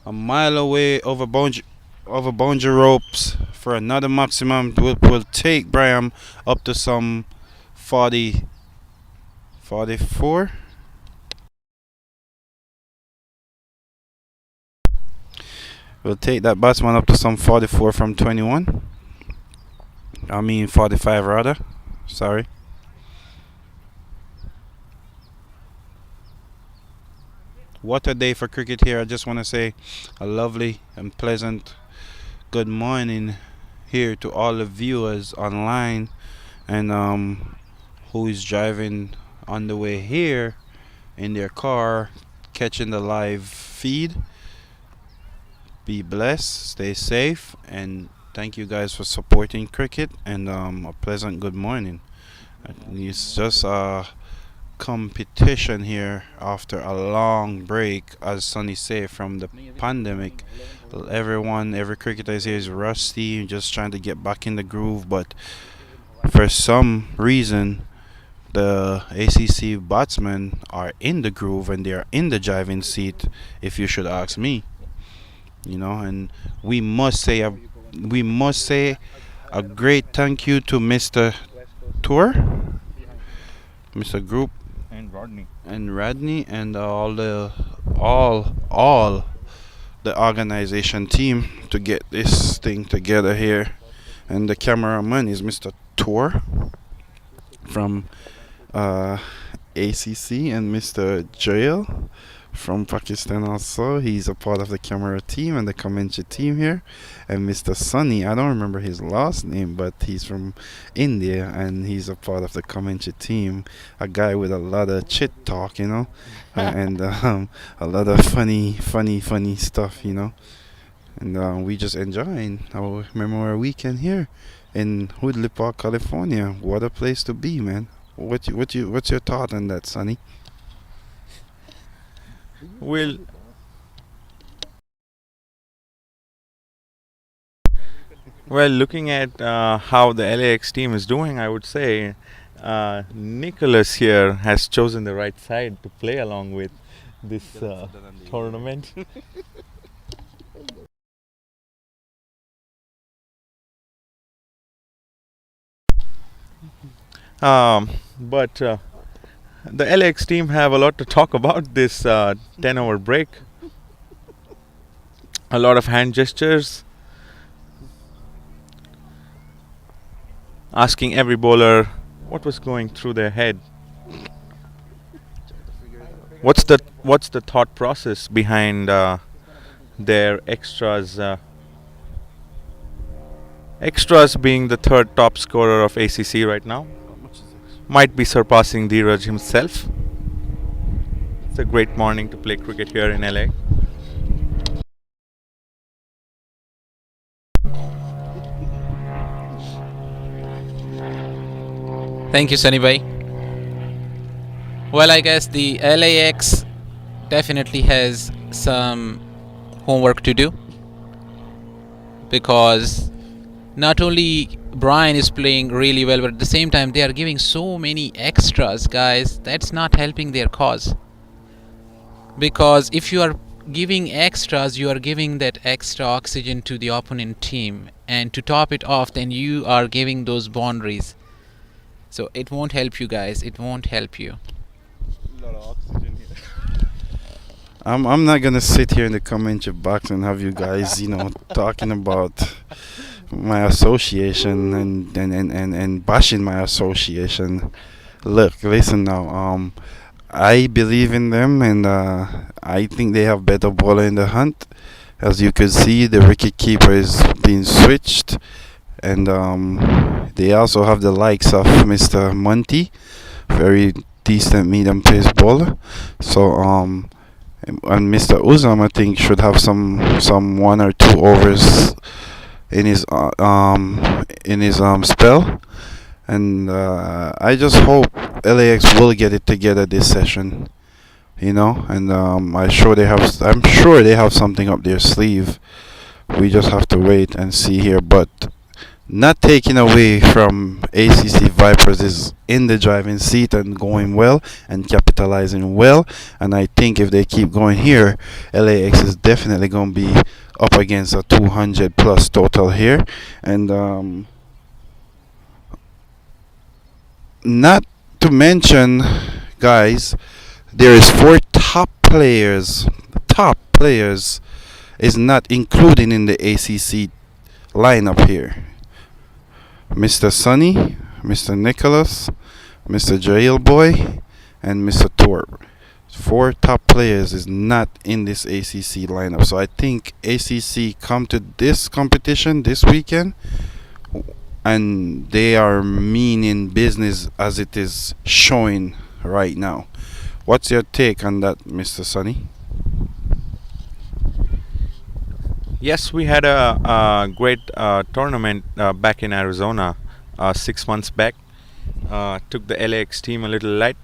a mile away over boundary ropes for another maximum. Will take Brian up to some 40, 44. We'll take that batsman up to some 44 from 21. I mean 45 rather. Sorry. What a day for cricket here. I just want to say a lovely and pleasant good morning here to all the viewers online and who is driving on the way here in their car catching the live feed. Be blessed, stay safe, and thank you guys for supporting cricket, and a pleasant good morning. It's just competition here after a long break, as Sonny said, from the pandemic. Every cricketer here is rusty, just trying to get back in the groove, but for some reason the ACC batsmen are in the groove and they are in the driving seat, if you should ask me. And we must say a great thank you to Mr. Tour, Mr. Group, and Rodney, and all the organization team to get this thing together here. And the cameraman is Mr. Tour from ACC, and Mr. Jail from Pakistan also. He's a part of the camera team and the commentary team here. And Mr. Sunny, I don't remember his last name, but he's from India and he's a part of the commentary team. A guy with a lot of chit talk, and a lot of funny stuff, And we just enjoying our memorial weekend here in Woodley Park, California. What a place to be, man. What's your thought on that, Sonny? Well, looking at how the LAX team is doing, I would say Nicholas here has chosen the right side to play along with this tournament. But the LAX team have a lot to talk about this 10-hour break. A lot of hand gestures, asking every bowler what was going through their head. What's the thought process behind their extras Extras being the third top scorer of ACC right now. Might be surpassing Dheeraj himself. It's a great morning to play cricket here in LA. Thank you, Sunny Bhai. Well, I guess the LAX definitely has some homework to do, because not only Brian is playing really well, but at the same time they are giving so many extras, guys. That's not helping their cause. Because if you are giving extras, you are giving that extra oxygen to the opponent team, and to top it off, then you are giving those boundaries. So it won't help you guys. It won't help you. I'm not gonna sit here in the comment box and have you guys, talking about my association and bashing my association. Look, listen now. I believe in them, and I think they have better bowler in the hunt. As you can see, the wicket keeper is being switched, and they also have the likes of Mr. Monty, very decent medium pace bowler. So and Mr. Uzam, I think, should have some 1 or 2 overs in his spell, and I just hope LAX will get it together this session, and I'm sure they have something up their sleeve. We just have to wait and see here, but not taking away from ACC Vipers is in the driving seat and going well and capitalizing well. And I think if they keep going here, LAX is definitely going to be up against a 200 plus total here. And not to mention, guys, there is 4 top players. Top players is not included in the ACC lineup here. Mr. Sunny, Mr. Nicholas, Mr. Jail Boy, and Mr. Torp. 4 top players is not in this ACC lineup. So I think ACC come to this competition this weekend, and they are meaning business as it is showing right now. What's your take on that, Mr. Sunny? Yes, we had a great tournament back in Arizona 6 months back. Took the LAX team a little light.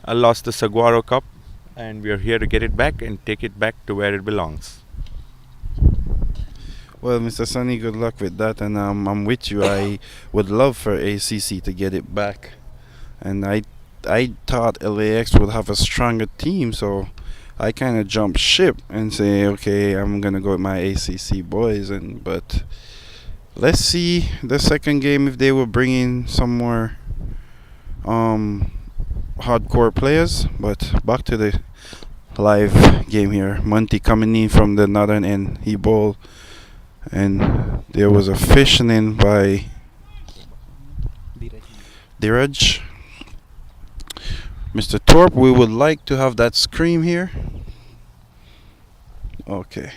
Lost the Saguaro Cup, and we are here to get it back and take it back to where it belongs. Well, Mr. Sunny, good luck with that, and I'm with you. I would love for ACC to get it back, and I thought LAX would have a stronger team, so I kind of jumped ship and say, okay, I'm gonna go with my ACC boys, but let's see the second game if they will bring in some more hardcore players. But back to the live game here. Monty coming in from the northern end, he bowled, and there was a fishing in by Dheeraj. Mr. Torp, we would like to have that scream here. Okay.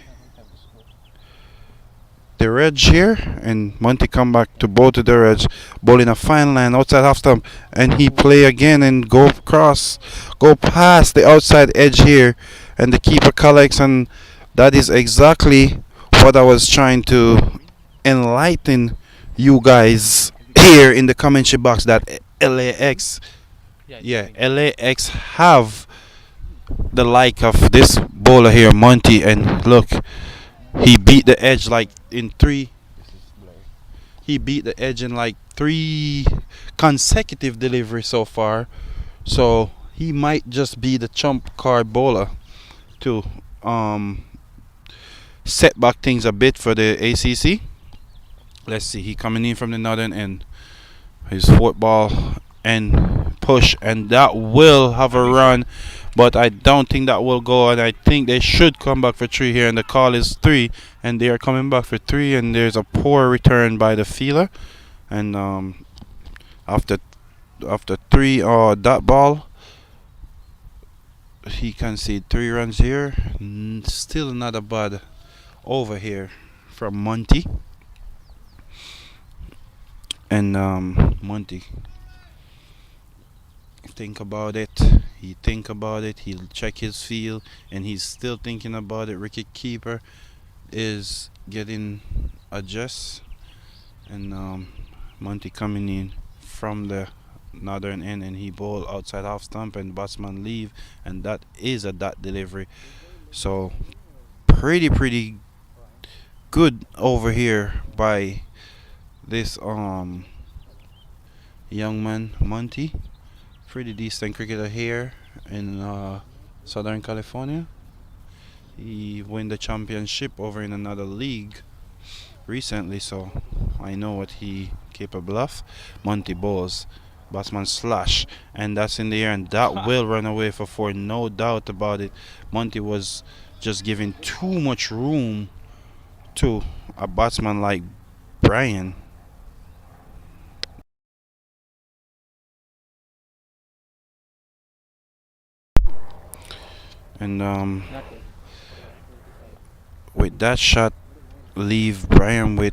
Dheeraj here, and Monty come back to bowl to Dheeraj, bowling a fine line outside half stump, and he play again and go past the outside edge here, and the keeper collects, and that is exactly what I was trying to enlighten you guys here in the commentary box, that LAX have the like of this bowler here, Monty, and look, he beat the edge in 3 consecutive deliveries so far. So he might just be the trump card bowler to set back things a bit for the ACC. Let's see, he coming in from the northern end. His 4th ball and push, and that will have a run, but I don't think that will go, and I think they should come back for 3 here, and the call is 3, and they are coming back for 3, and there's a poor return by the fielder, and after 3 that ball, he conceded 3 runs here. Still not a bad over here from Monty. And Monty think about it. He think about it. He'll check his feel, and he's still thinking about it. Wicket keeper is getting adjust, and Monty coming in from the northern end, and he bowl outside half stump, and batsman leave, and that is a dot delivery. So pretty good over here by this young man Monty. Pretty decent cricketer here in Southern California. He won the championship over in another league recently, so I know what he capable of. Monty bowls, batsman slash, and that's in the air, and that will run away for four, no doubt about it. Monty was just giving too much room to a batsman like Brian. And with that shot, leave Brian with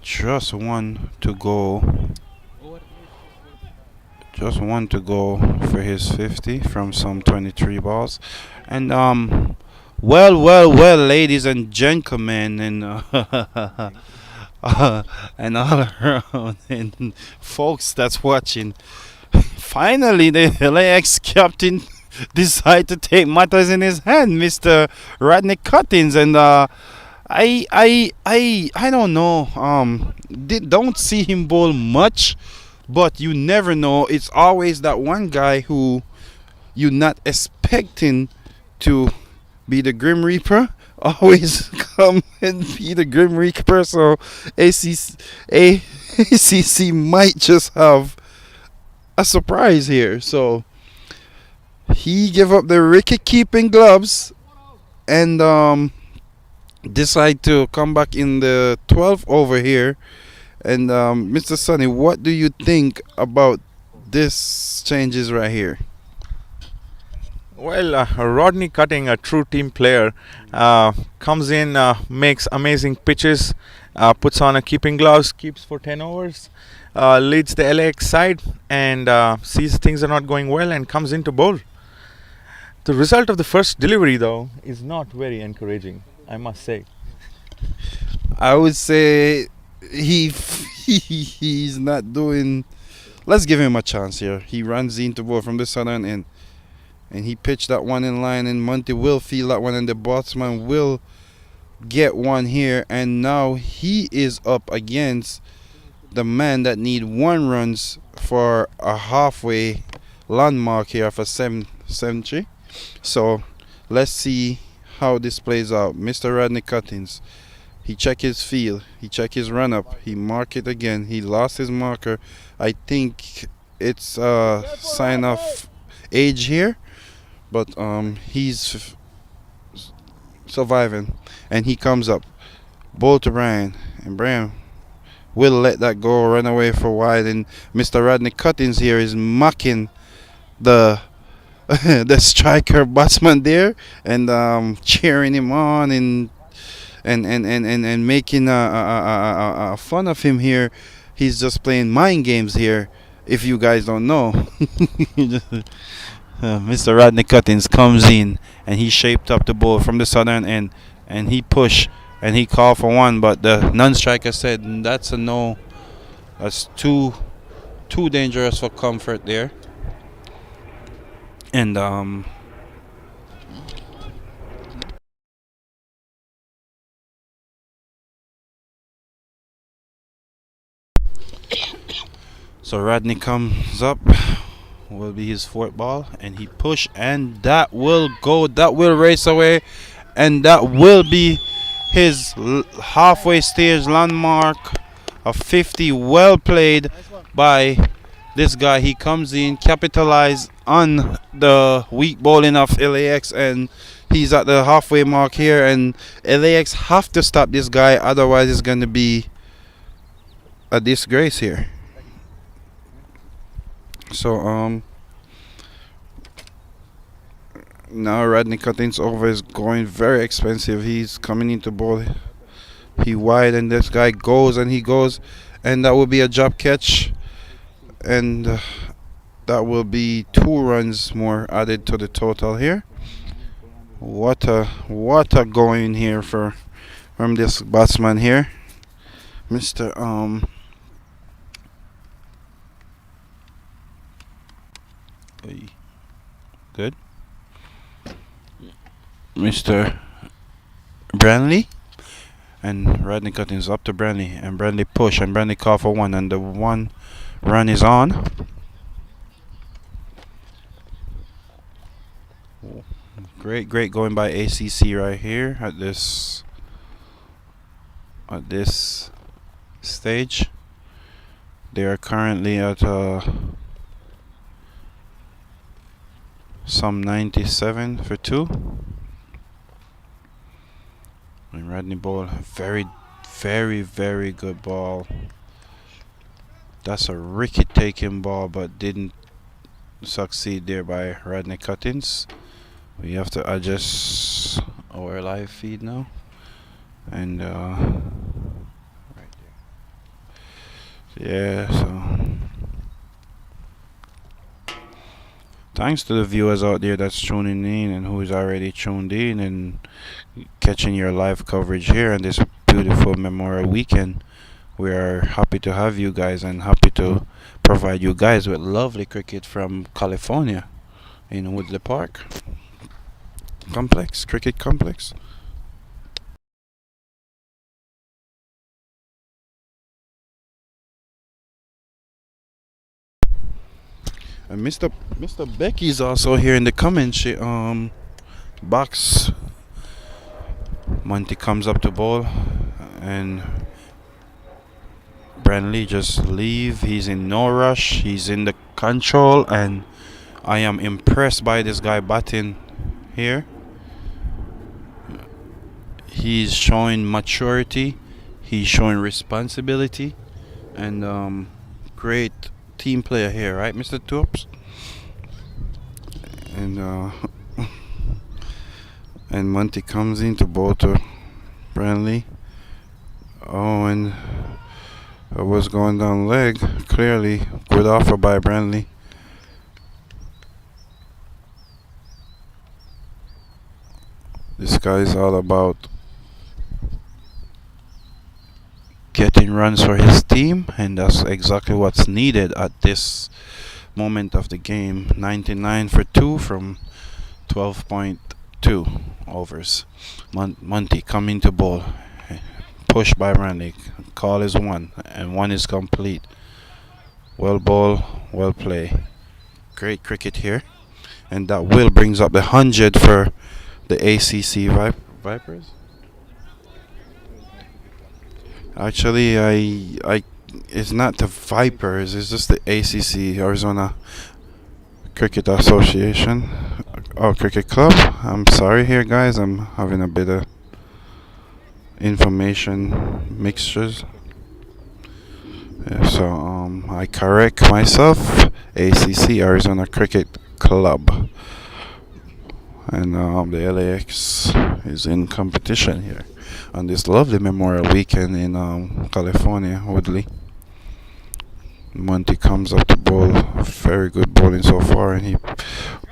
just one to go. Just one to go for his 50 from some 23 balls. And well, ladies and gentlemen, and and all around, and folks that's watching. Finally, the LAX captain decided to take matters in his hand, Mr. Rodney Cuttings, and I don't know. Don't see him bowl much, but you never know. It's always that one guy who you're not expecting to be the Grim Reaper. Always come and be the Grim Reaper. So ACC might just have a surprise here. So he gave up the wicket keeping gloves and decide to come back in the 12th over here. And Mr. Sonny, what do you think about this changes right here? Well, Rodney Cutting, a true team player, comes in, makes amazing pitches, puts on a keeping gloves, keeps for 10 overs, leads the LAX side, and sees things are not going well and comes in to bowl. The result of the first delivery, though, is not very encouraging, I must say. I would say he's not doing. Let's give him a chance here. He runs into bowl from the southern end, and he pitched that one in line, and Monty will feel that one, and the batsman will get one here, and now he is up against the man that need 1 runs for a halfway landmark here for 7-3. So let's see how this plays out. Mr. Rodney Cuttings, he check his field, he check his run up, he mark it again, he lost his marker. I think it's a sign of age here, but he's surviving, and he comes up, ball to Brian, and Brian will let that go, run away for wide, and Mr. Rodney Cuttings here is mocking the the striker batsman there, and cheering him on, and making fun of him here. He's just playing mind games here, if you guys don't know. Mr. Rodney Cuttings comes in, and he shaped up the ball from the southern end, and he pushed, and he called for one, but the non-striker said that's a no. That's too dangerous for comfort there. And so Rodney comes up, will be his 4th ball, and he push, and that will go, that will race away, and that will be his halfway stage landmark of 50. Well played by this guy. He comes in, capitalize on the weak bowling of LAX, and he's at the halfway mark here, and LAX have to stop this guy, otherwise it's going to be a disgrace here. So now Rodney Cuttings over is going very expensive. He's coming into bowl He wide, and this guy goes and he goes, and that will be a drop catch, and that will be 2 runs more added to the total here. What a going here from this batsman here, Mr. Good, Mr. Branley. And Rodney Cuttings up to Branley, and Branley push, and Branley call for 1, and the 1 run is on. Great going by ACC right here at this stage. They are currently at some 97 for 2. And Rodney ball, very good ball. That's a Ricky taking ball, but didn't succeed there by Rodney Cuttings. We have to adjust our live feed now, and right there. Yeah, so thanks to the viewers out there that's tuning in and who's already tuned in and catching your live coverage here on this beautiful Memorial Weekend. We are happy to have you guys and happy to provide you guys with lovely cricket from California in Woodley Park Cricket Complex. And Mr. Becky's also here in the comments box. Monty comes up to ball, and Branley just leave. He's in no rush. He's in the control, and I am impressed by this guy batting here. He's showing maturity. He's showing responsibility, and great team player here, right, Mr. Torps? And and Monty comes in to bowl to Branley. Oh, and it was going down leg. Clearly, good offer by Branley. This guy's all about getting runs for his team, and that's exactly what's needed at this moment of the game. 99 for 2 from 12.2 overs. Monty coming to bowl. Push by Branley. Call is 1, and 1 is complete. Well ball, well play. Great cricket here, and that will brings up the 100 for the ACC Vipers. Actually, I it's not the Vipers. It's just the ACC, Arizona Cricket Association, Cricket Club. I'm sorry here, guys. I'm having a bit of information mixtures. Yeah, so I correct myself. ACC, Arizona Cricket Club, and the LAX is in competition here on this lovely Memorial Weekend in California, Woodley. Monty comes up to bowl. Very good bowling so far, and he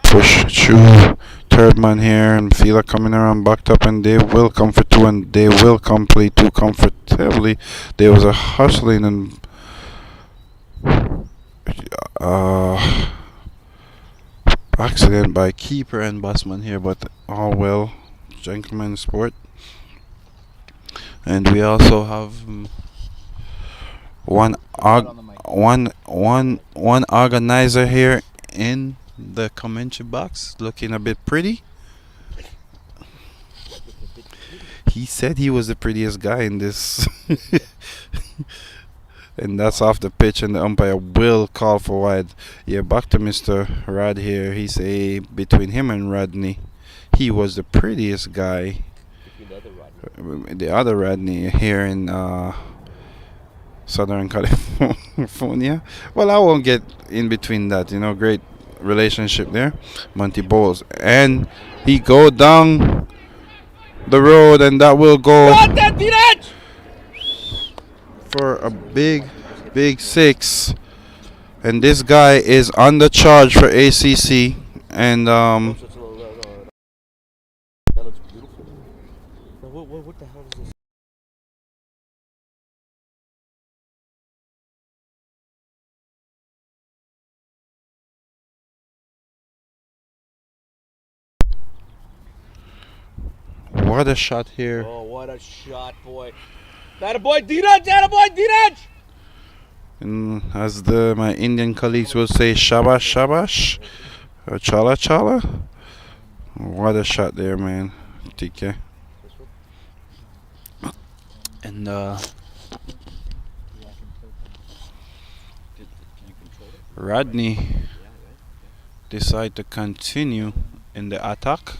push through third man here, and Fila coming around backed up, and they will come for 2, and they will complete 2 comfortably. There was a hustling and accident by keeper and batsman here, but all well, gentlemen sport. And we also have one organizer here in the commentary box, looking a bit pretty. He said he was the prettiest guy in this. And that's off the pitch, and the umpire will call for wide. Yeah, back to Mr. Rod here. He say between him and Rodney, he was the prettiest guy. The other Rodney here in Southern California. Well, I won't get in between that. Great relationship there. Monty bowls, and he go down the road, and that will go for a big six. And this guy is on the charge for ACC. And what a shot here. Oh, what a shot, boy. That a boy, Dheeraj! That a boy, Dheeraj! And as my Indian colleagues will say, shabash, shabash. Or chala, chala. What a shot there, man. TK. And Rodney decide to continue in the attack.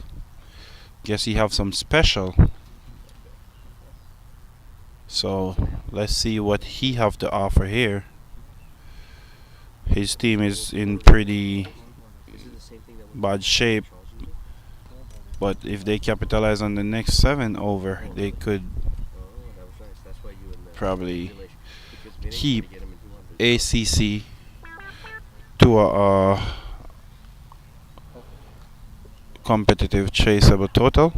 Guess he have some special. So let's see what he have to offer here. His team is in pretty bad shape, but if they capitalize on the next 7 over, they could probably keep ACC to a competitive chaseable total.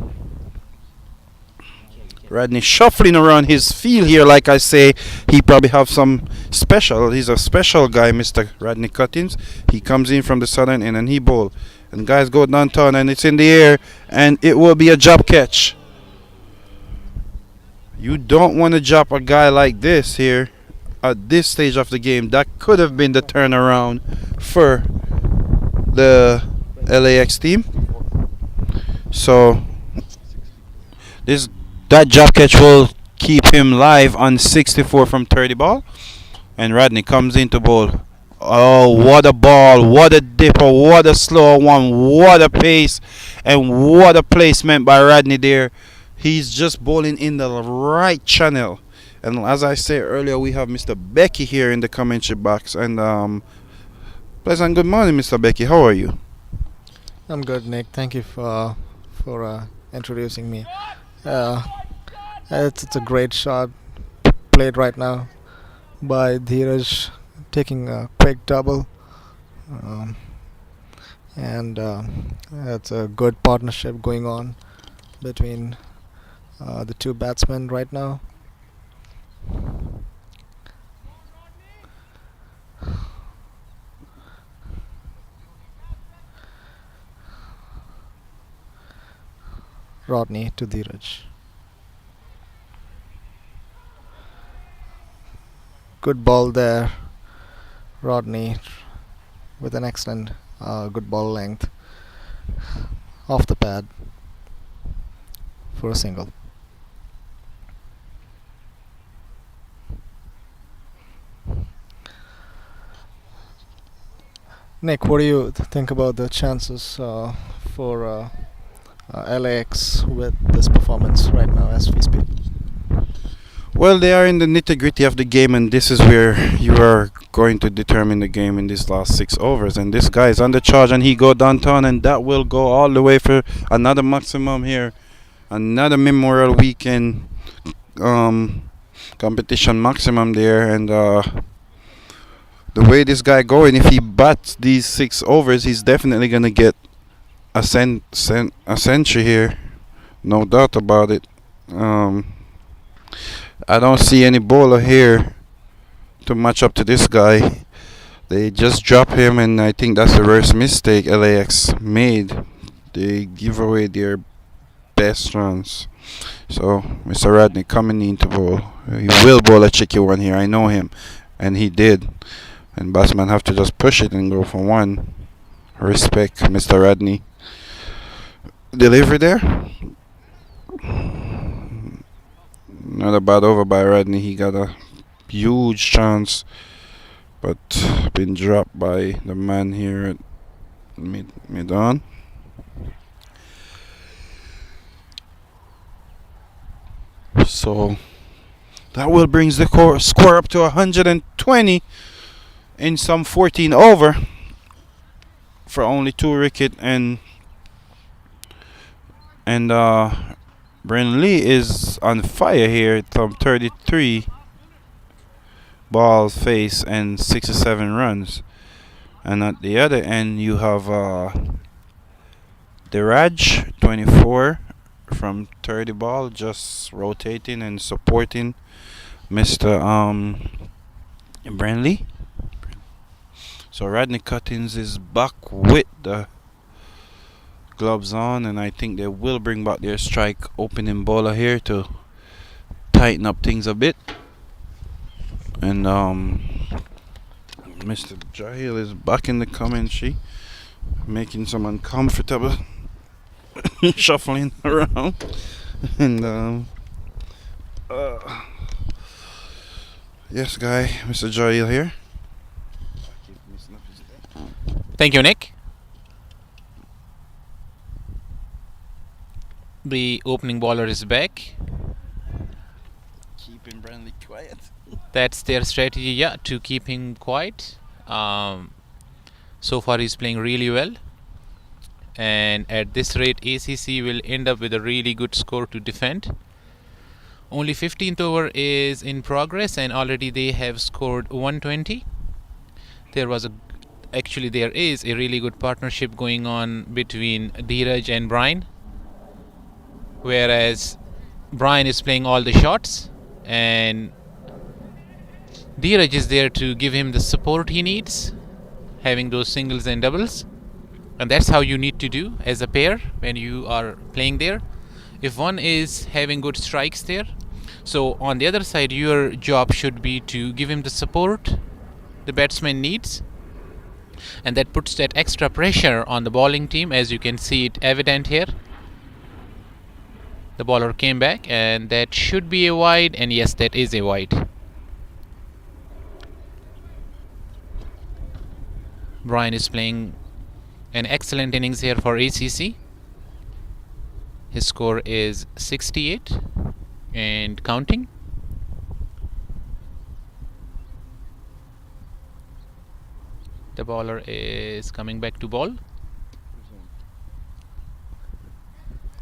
Rodney shuffling around his field here, like I say, he probably have some special. He's a special guy, Mr. Rodney Cuttings. He comes in from the southern end and he bowl. And guys go downtown and it's in the air and it will be a drop catch. You don't want to drop a guy like this here at this stage of the game. That could have been the turnaround for the LAX team. So that drop catch will keep him live on 64 from 30 ball. And Rodney comes into bowl. Oh, what a ball, what a dipper, what a slow one, what a pace, and what a placement by Rodney there. He's just bowling in the right channel. And as I said earlier, we have Mr. Becky here in the commentary box. And pleasant good morning, Mr. Becky. How are you? I'm good, Nick. Thank you for introducing me. It's a great shot played right now by Dheeraj, taking a quick double, and it's a good partnership going on between the two batsmen right now. Rodney to Dheeraj. Good ball there, Rodney, with an excellent good ball length off the pad for a single. Nick, what do you think about the chances for LAX with this performance right now as we speak? Well, they are in the nitty-gritty of the game, and this is where you are going to determine the game in these last 6 overs. And this guy is on the charge, and he go downtown, and that will go all the way for another maximum here, another Memorial Weekend competition maximum there. And the way this guy going, if he bats these 6 overs, he's definitely gonna get a century here, no doubt about it. I don't see any bowler here to match up to this guy. They just drop him, and I think that's the worst mistake LAX made. They give away their best runs. So Mr. Rodney coming in to bowl. He will bowl a tricky one here. I know him, and he did. And batsman have to just push it and go for one. Respect, Mr. Rodney. Delivery there. Not a bad over by Rodney. He got a huge chance, but been dropped by the man here at mid-on. So that will brings the score up to 120 in some 14 over for only 2 wicket, and Brennan Lee is on fire here from 33. ball face and 6 or 7 runs. And at the other end, you have Diraj, 24, from 30 ball, just rotating and supporting Mr. Brantley. So Rodney Cuttings is back with the gloves on, and I think they will bring back their strike opening bowler here to tighten up things a bit. And Mr. Jahil is back in the commentary, making some uncomfortable shuffling around. And yes, guy, Mr. Jahil here. Thank you, Nick. The opening bowler is back. Keeping Brantley quiet. That's their strategy, yeah, to keep him quiet. So far he's playing really well, and at this rate ACC will end up with a really good score to defend. Only 15th over is in progress, and already they have scored 120. There is a really good partnership going on between Dheeraj and Brian, whereas Brian is playing all the shots and Dheeraj is there to give him the support he needs, having those singles and doubles. And that's how you need to do as a pair when you are playing there. If one is having good strikes there, so on the other side your job should be to give him the support the batsman needs, and that puts that extra pressure on the bowling team, as you can see it evident here. The bowler came back, and that should be a wide, and yes, that is a wide. Brian is playing an excellent innings here for ACC. His score is 68 and counting. The bowler is coming back to ball.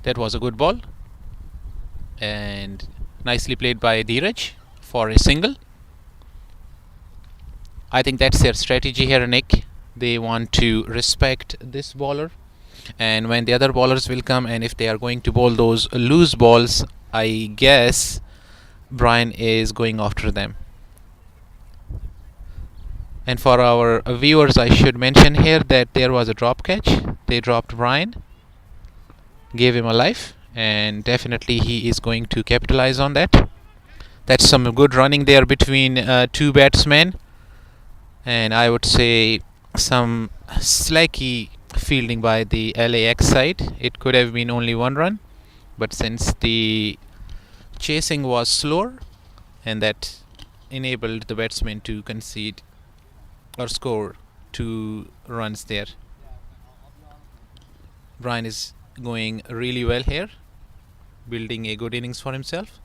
That was a good ball, and nicely played by Dheeraj for a single. I think that's their strategy here, Nick. They want to respect this bowler, and when the other bowlers will come, and if they are going to bowl those loose balls, I guess Brian is going after them. And for our viewers, I should mention here that there was a drop catch. They dropped Brian, gave him a life, and definitely he is going to capitalize on that. That's some good running there between two batsmen, and I would say some slacky fielding by the LAX side. It could have been only one run, but since the chasing was slower, and that enabled the batsman to concede or score 2 runs there. Brian is going really well here, building a good innings for himself.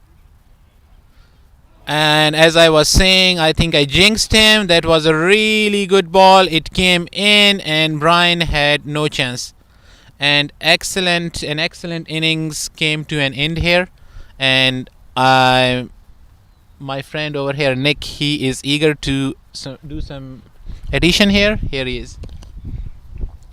And as I was saying, I think I jinxed him. That was a really good ball. It came in, and Brian had no chance. And an excellent innings came to an end here. And my friend over here, Nick, he is eager to do some addition here. Here he is.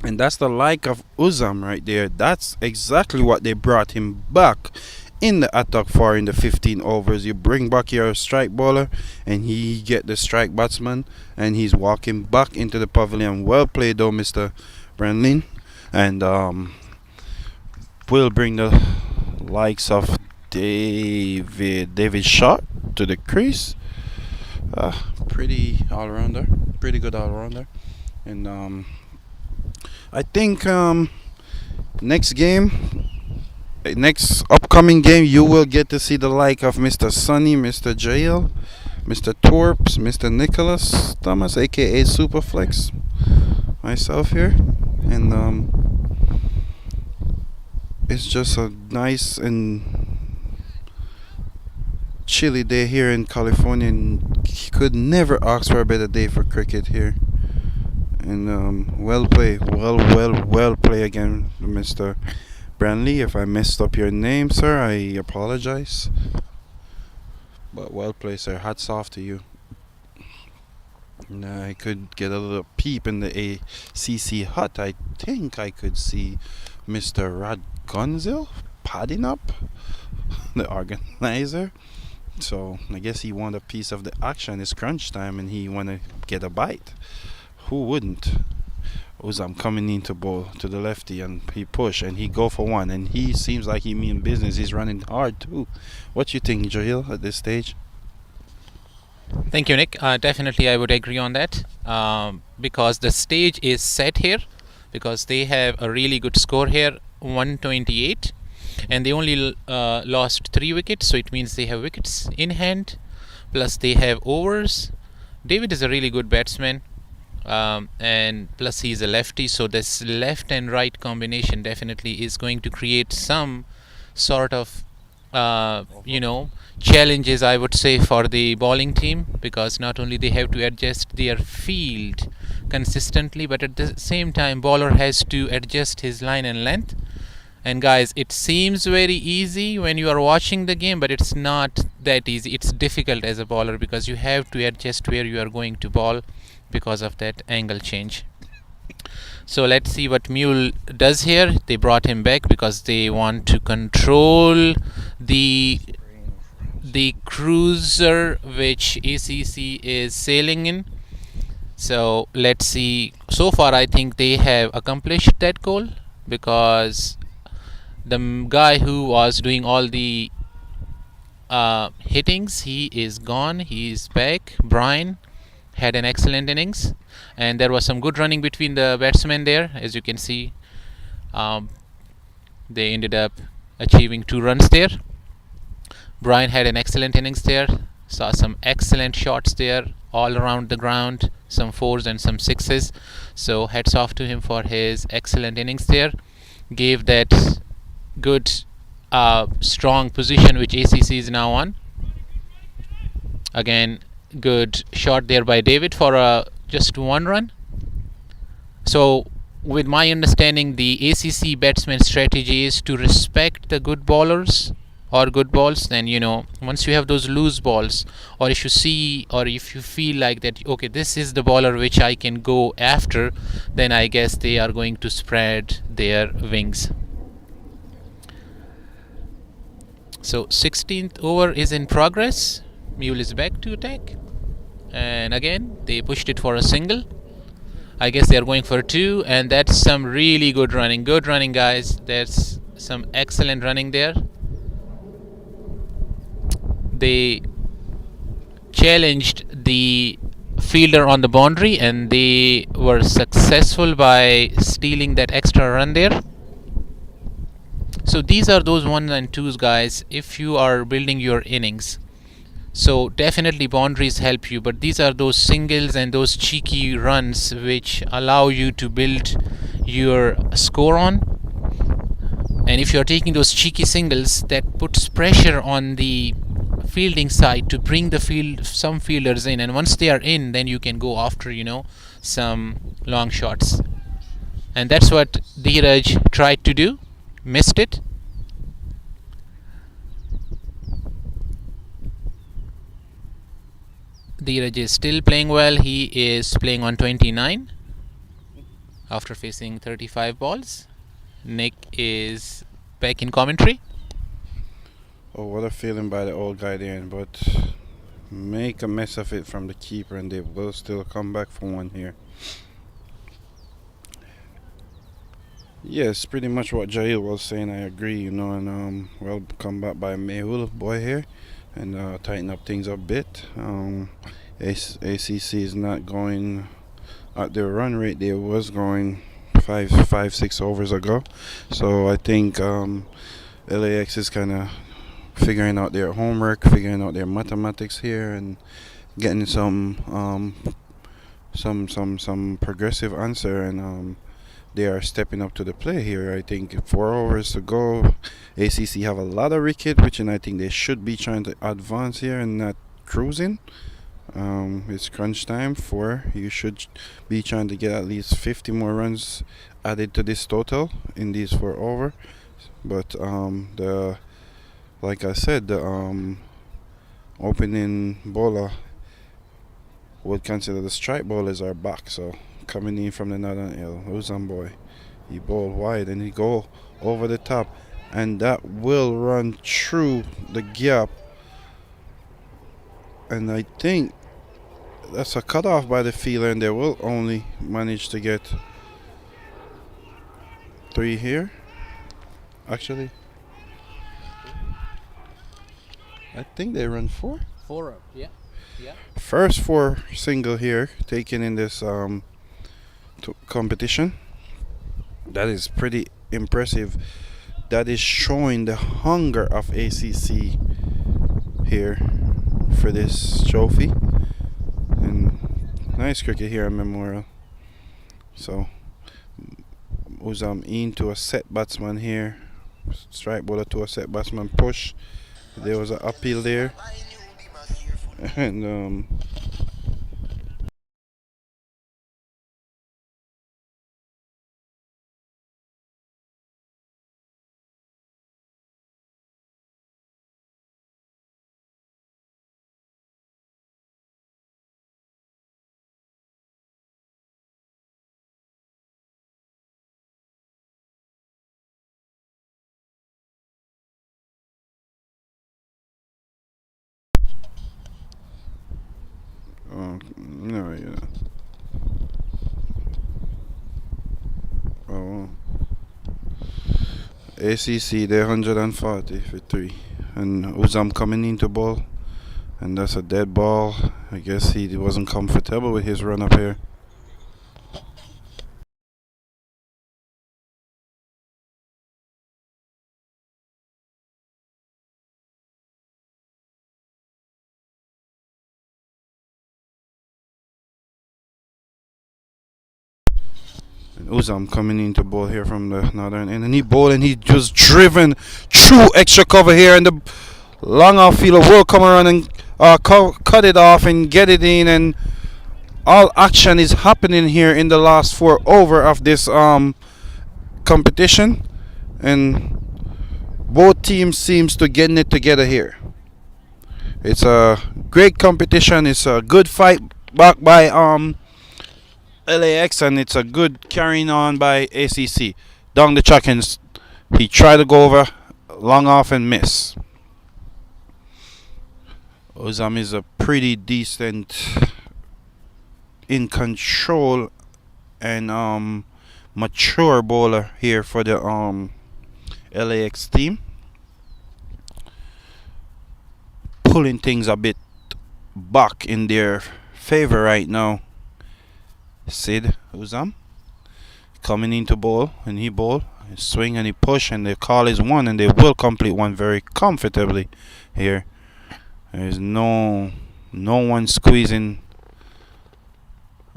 And that's the like of Uzam right there. That's exactly what they brought him back in the attack for in the 15 overs. You bring back your strike bowler, and he get the strike batsman, and he's walking back into the pavilion. Well played though, Mr. Brandlin. And we'll bring the likes of David Shot to the crease. Pretty good all-rounder. And I think next upcoming game, you will get to see the like of Mr. Sunny, Mr. Jail, Mr. Torps, Mr. Nicholas Thomas, aka Superflex, myself here, and it's just a nice and chilly day here in California, and could never ask for a better day for cricket here. And well play again, Mr. Brantley. If I messed up your name, sir, I apologize. But well played, sir. Hats off to you. I could get a little peep in the ACC hut. I think I could see Mr. Rod Gonzil padding up, the organizer. So I guess he want a piece of the action. It's crunch time and he want to get a bite. Who wouldn't? Uzam coming into bowl to the lefty and he push and he go for one and he seems like he mean business. He's running hard too. What you think, Jahil, at this stage? Thank you, Nick. Definitely, I would agree on that because the stage is set here because they have a really good score here, 128, and they only lost 3 wickets, so it means they have wickets in hand, plus they have overs. David is a really good batsman, and plus he's a lefty, so this left and right combination definitely is going to create some sort of challenges, I would say, for the bowling team, because not only they have to adjust their field consistently, but at the same time bowler has to adjust his line and length. And guys, it seems very easy when you are watching the game, but it's not that easy. It's difficult as a bowler because you have to adjust where you are going to bowl because of that angle change. So let's see what Mule does here. They brought him back because they want to control the cruiser which ACC is sailing in. So let's see. So far I think they have accomplished that goal because the guy who was doing all the hittings, he is gone. He is back. Brian had an excellent innings, and there was some good running between the batsmen there. As you can see, they ended up achieving 2 runs there. Brian had an excellent innings there, saw some excellent shots there all around the ground, some 4s and some 6s, so hats off to him for his excellent innings there. Gave that good strong position which ACC is now on. Again, good shot there by David for just 1 run. So with my understanding, the ACC batsman strategy is to respect the good bowlers or good balls. Then once you have those loose balls, or if you see or if you feel like that, okay, this is the bowler which I can go after, then I guess they are going to spread their wings. So 16th over is in progress. Mule is back to attack, and again they pushed it for a single. I guess they are going for 2, and that's some really good running. Good running, guys. That's some excellent running there. They challenged the fielder on the boundary and they were successful by stealing that extra run there. So these are those 1s and 2s, guys, if you are building your innings. So definitely boundaries help you, but these are those singles and those cheeky runs which allow you to build your score on. And if you are taking those cheeky singles, that puts pressure on the fielding side to bring some fielders in, and once they are in, then you can go after some long shots. And that's what Dheeraj tried to do, missed it. Dheeraj is still playing well. He is playing on 29 after facing 35 balls. Nick is back in commentary. Oh, what a feeling by the old guy there, but make a mess of it from the keeper and they will still come back for 1 here. Yes, pretty much what Jail was saying, I agree, and well, come back by Mehul boy here and tighten up things a bit. ACC is not going at their run rate they was going 5-6 overs ago, so I think LAX is kind of figuring out their homework, figuring out their mathematics here, and getting some progressive answer, and they are stepping up to the play here. I think 4 overs to go. ACC have a lot of wicket, which I think they should be trying to advance here and not cruising. It's crunch time. 4. You should be trying to get at least 50 more runs added to this total in these 4 over. But like I said, the opening bowler would consider the strike bowlers are back. So coming in from the Northern Hill, Uzam boy, he bowled wide and he go over the top, and that will run through the gap. And I think that's a cutoff by the fielder, and they will only manage to get 3 here. Actually, I think they run 4. 4 up, yeah. First 4 single here taken in this competition. That is pretty impressive. That is showing the hunger of ACC here for this trophy. And nice cricket here at Memorial. So Uzam into a set batsman here. Strike bowler to a set batsman push. There was an appeal there. And no, yeah. Oh, ACC they're 140 for 3, and Uzam coming into ball, and that's a dead ball. I guess he wasn't comfortable with his run up here. And Uzam coming into ball here from the northern end, and he bowled and he just driven through extra cover here, and the long outfielder will come around and cut it off and get it in, and all action is happening here in the last 4 over of this competition, and both teams seems to getting it together here. It's a great competition. It's a good fight back by LAX, and it's a good carrying on by ACC. Down the track, and he tried to go over, long off and miss. Uzam is a pretty decent, in control and mature bowler here for the LAX team, pulling things a bit back in their favor right now. Sid Uzam coming into bowl, and he bowl, he swing and he push, and the call is 1, and they will complete 1 very comfortably here. There's no one squeezing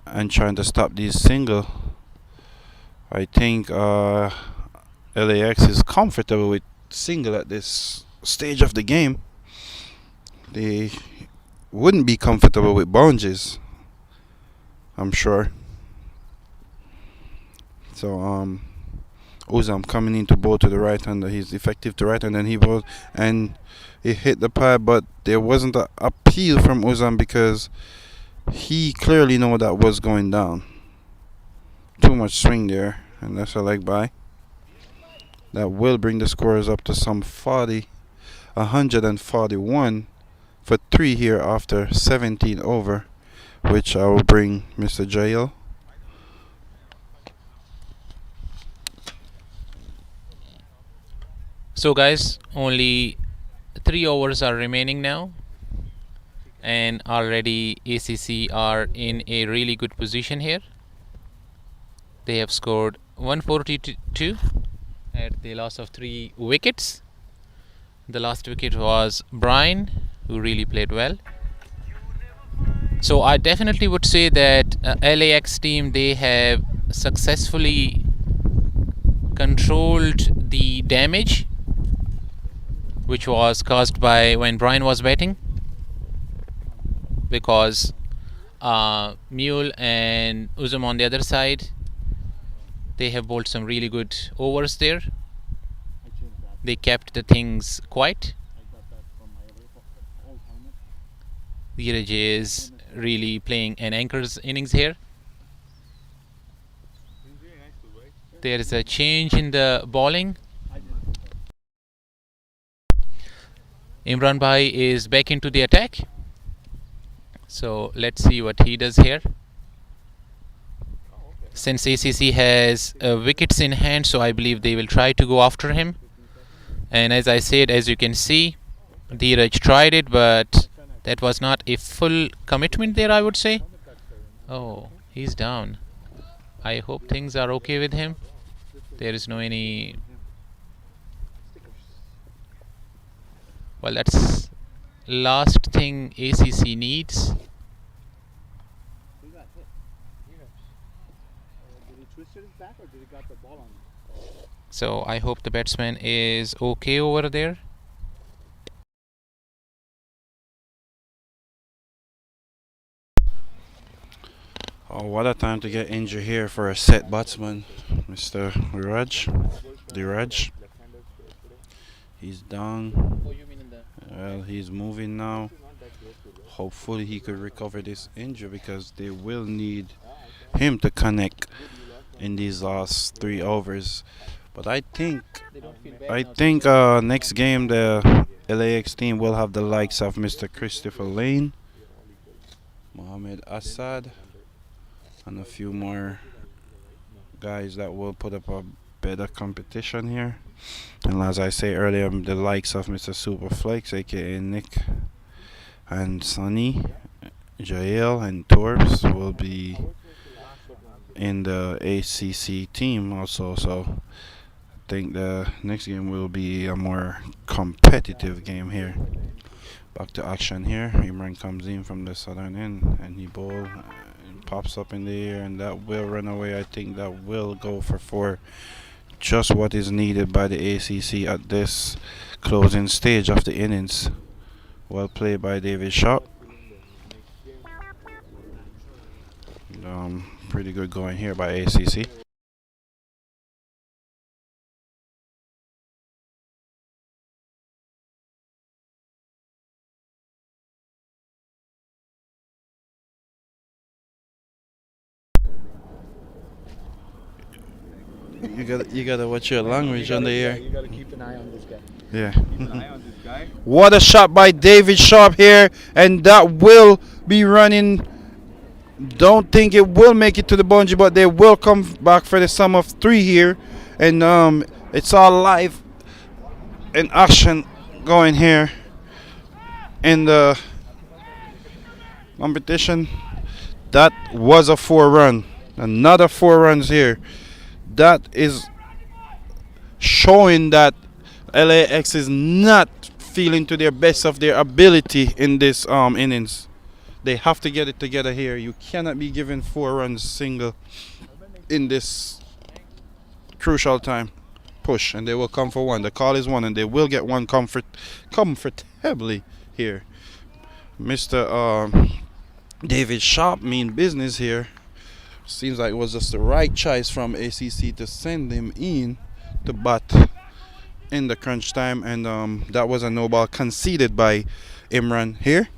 and trying to stop these single. I think LAX is comfortable with single at this stage of the game. They wouldn't be comfortable with boundaries, I'm sure. So Uzam coming into bowl to the right hander. He's effective to right, and then he bowled and he hit the pad, but there wasn't an appeal from Uzam because he clearly knew that was going down. Too much swing there, and that's a leg by. That will bring the scores up to some 141 for 3 here after 17 over, which I will bring Mr. Jail. So guys, only 3 overs are remaining now, and already ACC are in a really good position here. They have scored 142 at the loss of 3 wickets. The last wicket was Brian, who really played well. So I definitely would say that LAX team, they have successfully controlled the damage which was caused by when Brian was batting, because Mule and Uzam on the other side, they have bowled some really good overs there. They kept the things quiet. Dheeraj is really playing an anchor's innings here. There is a change in the bowling. Imran Bhai is back into the attack. So let's see what he does here. Since ACC has wickets in hand, so I believe they will try to go after him. And as I said, as you can see, Dheeraj tried it, but that was not a full commitment there, I would say. Oh, he's down. I hope things are okay with him. There is no any... Well, that's last thing ACC needs. So I hope the batsman is okay over there. Oh, what a time to get injured here for a set batsman, Mr. Dheeraj. He's down. Well, he's moving now. Hopefully he could recover this injury because they will need him to connect in these last 3 overs. But I think next game the LAX team will have the likes of Mr. Christopher Lane, Mohamed Assad, and a few more guys that will put up a better competition here. And as I say earlier, the likes of Mr. Superflex, aka Nick and Sonny, Jael and Torbs will be in the ACC team also. So I think the next game will be a more competitive game here. Back to action here. Imran comes in from the southern end and he bowls and pops up in the air, and that will run away. I think that will go for 4. Just what is needed by the ACC at this closing stage of the innings. Well played by David Sharp. Pretty good going here by ACC. You gotta watch your language on the air. You gotta keep an eye on this guy. Yeah. Keep an eye on this guy. What a shot by David Sharp here, and that will be running. Don't think it will make it to the bungee, but they will come back for the sum of 3 here, and it's all live in action going here in the competition. That was a 4-run. Another 4 runs here. That is showing that LAX is not feeling to their best of their ability in this innings. They have to get it together here. You cannot be given 4 runs single in this crucial time. Push, and they will come for 1. The call is 1, and they will get 1 comfortably here. Mr. David Sharp mean business here. Seems like it was just the right choice from ACC to send him in to bat in the crunch time, and that was a no ball conceded by Imran here.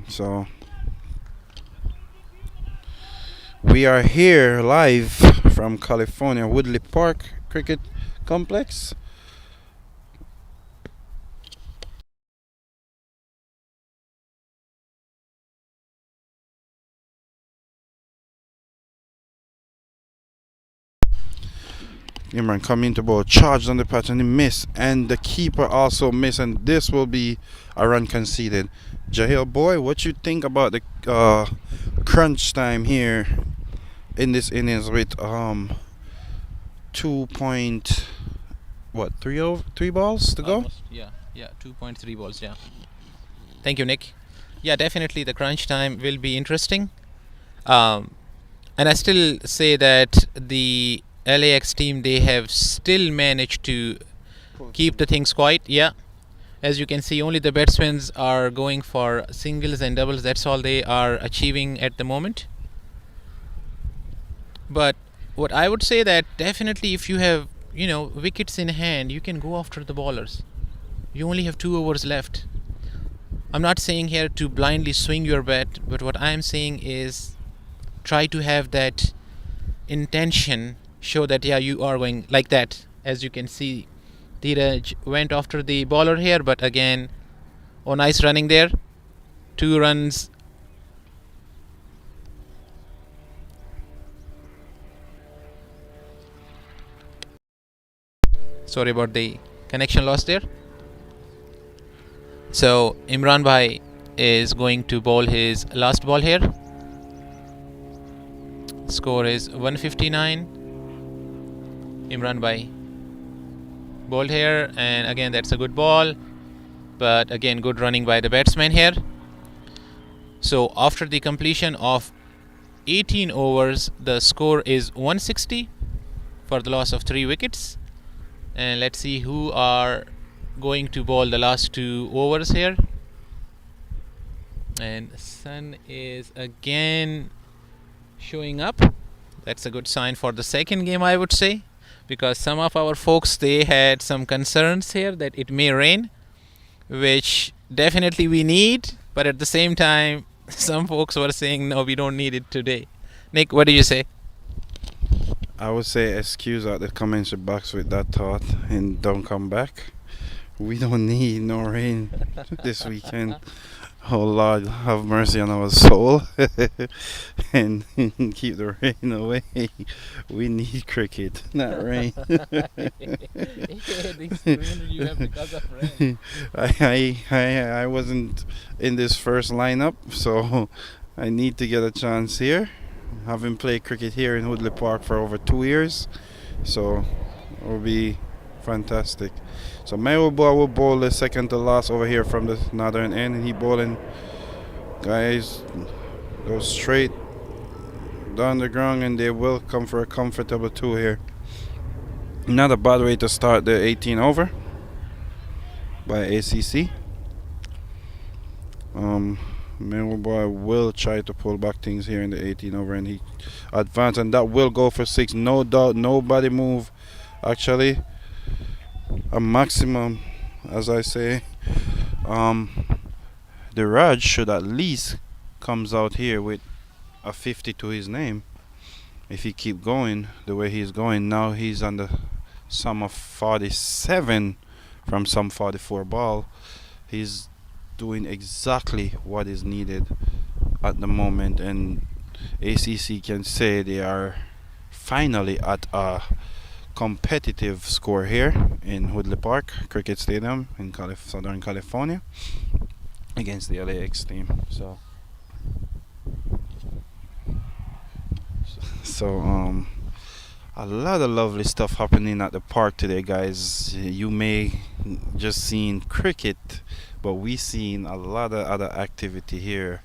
So we are here live from California Woodley Park Cricket Complex. Imran coming to ball, charged on the pattern, he missed, and the keeper also missed, and this will be a run conceded. Jahil boy, what you think about the crunch time here in this innings with 3 balls to go? Almost, yeah, 2.3 balls, yeah. Thank you, Nick. Yeah, definitely the crunch time will be interesting. And I still say that the LAX team, they have still managed to keep the things quiet. Yeah, as you can see, only the batsmen are going for singles and doubles. That's all they are achieving at the moment. But what I would say that definitely if you have wickets in hand, you can go after the bowlers. You only have 2 overs left. I'm not saying here to blindly swing your bat, but what I'm saying is try to have that intention, show that yeah, you are going like that. As you can see, Dheeraj went after the bowler here, but again, oh, nice running there. 2 runs. Sorry about the connection loss there. So Imran Bhai is going to bowl his last ball here. Score is 159. Imran Bhai bowled here, and again that's a good ball, but again good running by the batsman here. So after the completion of 18 overs, the score is 160 for the loss of 3 wickets. And let's see who are going to bowl the last 2 overs here. And Sun is again showing up. That's a good sign for the second game, I would say, because some of our folks, they had some concerns here that it may rain, which definitely we need, but at the same time some folks were saying no, we don't need it today. Nick, what do you say? I would say excuse out the commencement box with that thought and don't come back. We don't need no rain this weekend. Oh Lord, have mercy on our soul and keep the rain away. We need cricket, not rain. You have because of rain. I wasn't in this first lineup, so I need to get a chance here. Having played cricket here in Woodley Park for over 2 years, so it will be fantastic. So Maywood will bowl the second to last over here from the northern end, and he bowling, guys, go straight down the ground, and they will come for a comfortable 2 here. Not a bad way to start the 18 over by ACC. Maywood will try to pull back things here in the 18 over, and he advance, and that will go for 6, no doubt. Nobody move, actually a maximum, as I say. The Raj should at least comes out here with a 50 to his name if he keep going the way he's going. Now he's on the sum of 47 from some 44 ball. He's doing exactly what is needed at the moment, and ACC can say they are finally at a competitive score here in Woodley Park Cricket Stadium in Southern California against the LAX team. So a lot of lovely stuff happening at the park today, guys. You may just seen cricket, but we seen a lot of other activity here,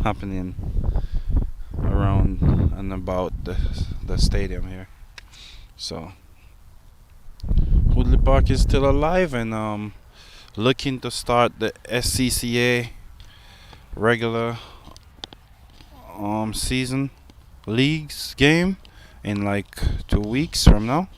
happening around and about the stadium here. So Woodley Park is still alive and looking to start the SCCA regular season leagues game in like 2 weeks from now.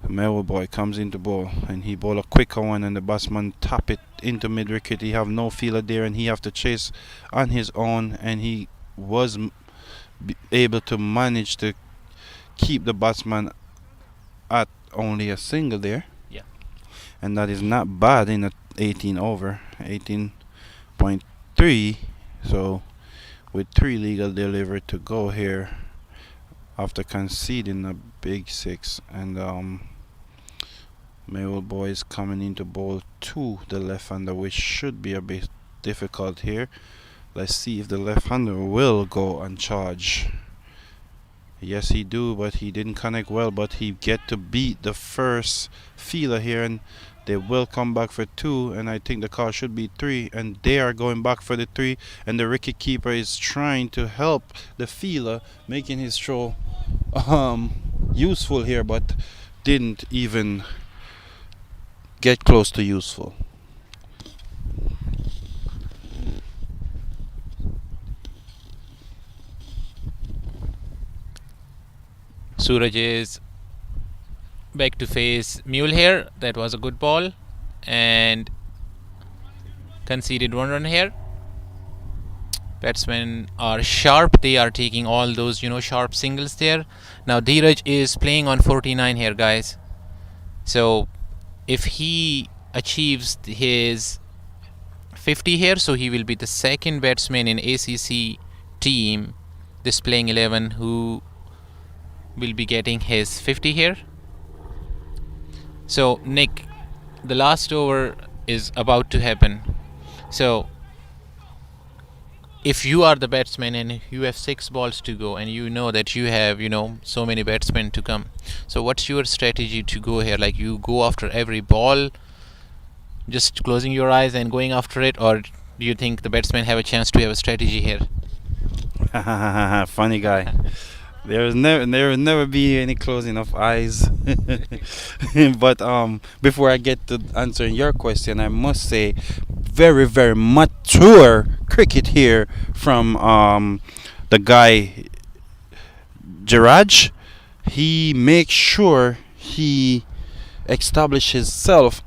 Melwood boy comes into bowl, and he bowl a quicker one, and the batsman tap it into mid wicket. He have no fielder there, and he have to chase on his own, and he was able to manage to keep the batsman at only a single there. Yeah. And that is not bad in a 18 over, 18.3. So with 3 legal delivery to go here after conceding a big 6, and Maywood boys coming into bowl to the left-hander, which should be a bit difficult here. Let's see if the left-hander will go and charge. Yes, he do, but he didn't connect well, but he get to beat the first fielder here, and they will come back for 2, and I think the call should be 3, and they are going back for the 3, and the wicket keeper is trying to help the fielder, making his throw useful here, but didn't even get close to useful. Suraj is back to face Mule here. That was a good ball, and conceded 1 run here. Batsmen are sharp. They are taking all those, sharp singles there. Now Dheeraj is playing on 49 here, guys. So if he achieves his 50 here, so he will be the second batsman in ACC team, this playing 11, who will be getting his 50 here. So Nick, the last over is about to happen. So if you are the batsman and you have 6 balls to go, and you know that you have so many batsmen to come, so what's your strategy to go here? Like, you go after every ball, just closing your eyes and going after it, or do you think the batsmen have a chance to have a strategy here? Funny guy. There will never be any closing of eyes. But before I get to answering your question, I must say, very, very mature cricket here from the guy Jiraj. He makes sure he establishes himself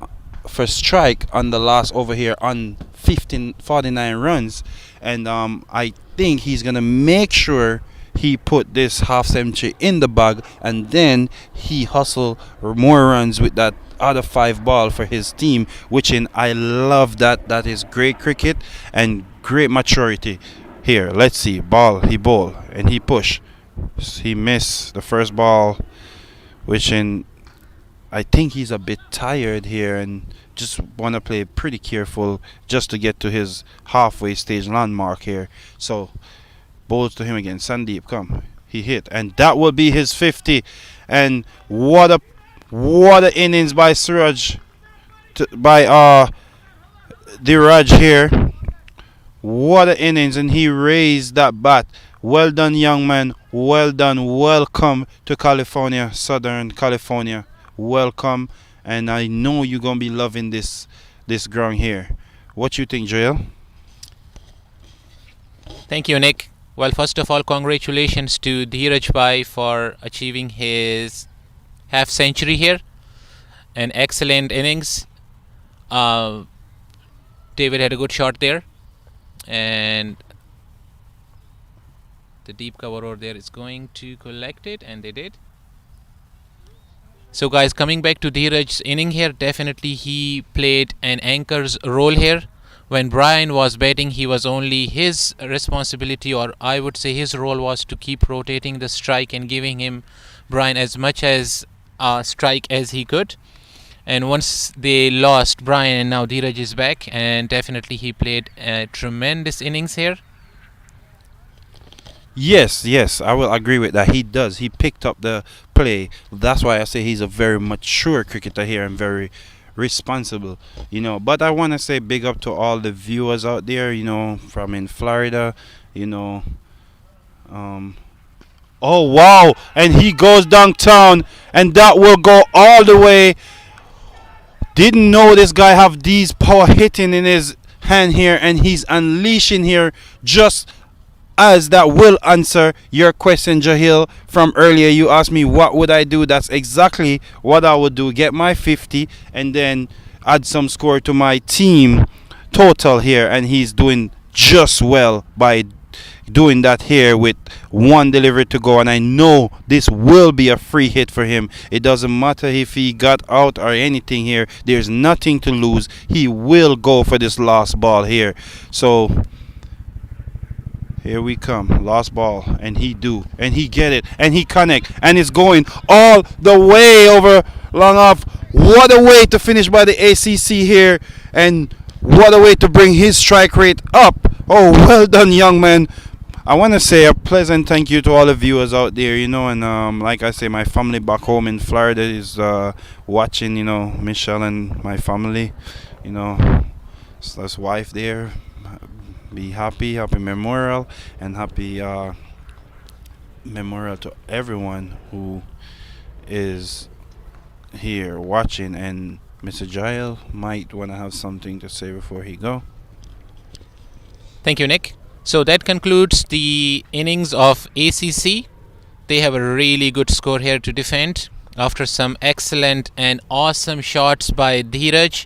for strike on the last over here on 49 runs, and I think he's gonna make sure he put this half century in the bag, and then he hustle more runs with that other 5 ball for his team, which I love that. That is great cricket and great maturity here. Let's see, ball, he bowl and he push. He missed the first ball, which I think he's a bit tired here and just want to play pretty careful just to get to his halfway stage landmark here. So bowls to him again. Sandeep, come. He hit, and that will be his 50. And what a innings by Suraj, by Dheeraj here. What an innings, and he raised that bat. Well done, young man. Well done. Welcome to California, Southern California. Welcome, and I know you're gonna be loving this ground here. What you think, Joel? Thank you, Nick. Well, first of all, congratulations to Dheeraj Bhai for achieving his half century here. An excellent innings. David had a good shot there, and the deep cover over there is going to collect it, and they did. So guys, coming back to Dheeraj's inning here, definitely he played an anchor's role here. When Brian was batting, he was only his responsibility, or I would say his role was to keep rotating the strike and giving him, Brian, as much as strike as he could. And once they lost Brian, and now Dheeraj is back, and definitely he played a tremendous innings here. Yes, I will agree with that. He does. He picked up the play. That's why I say he's a very mature cricketer here and very responsible, But I want to say big up to all the viewers out there, from in Florida, Oh, wow. And he goes downtown, and that will go all the way. Didn't know this guy have these power hitting in his hand here, and he's unleashing here just as that will answer your question, Jahil, from earlier. You asked me what would I do. That's exactly what I would do. Get my 50 and then add some score to my team total here, and he's doing just well by doing that here with 1 delivery to go, and I know this will be a free hit for him. It doesn't matter if he got out or anything here. There's nothing to lose. He will go for this last ball here. So here we come, last ball, and he get it, and he connect, and it's going all the way over long off. What a way to finish by the ACC here, and what a way to bring his strike rate up. Oh, well done, young man. I want to say a pleasant thank you to all the viewers out there, and like I say, my family back home in Florida is watching, Michelle and my family, his wife there. Be happy memorial, and happy memorial to everyone who is here watching. And Mr. Jael might want to have something to say before he go. Thank you, Nick. So that concludes the innings of ACC. They have a really good score here to defend after some excellent and awesome shots by Dheeraj.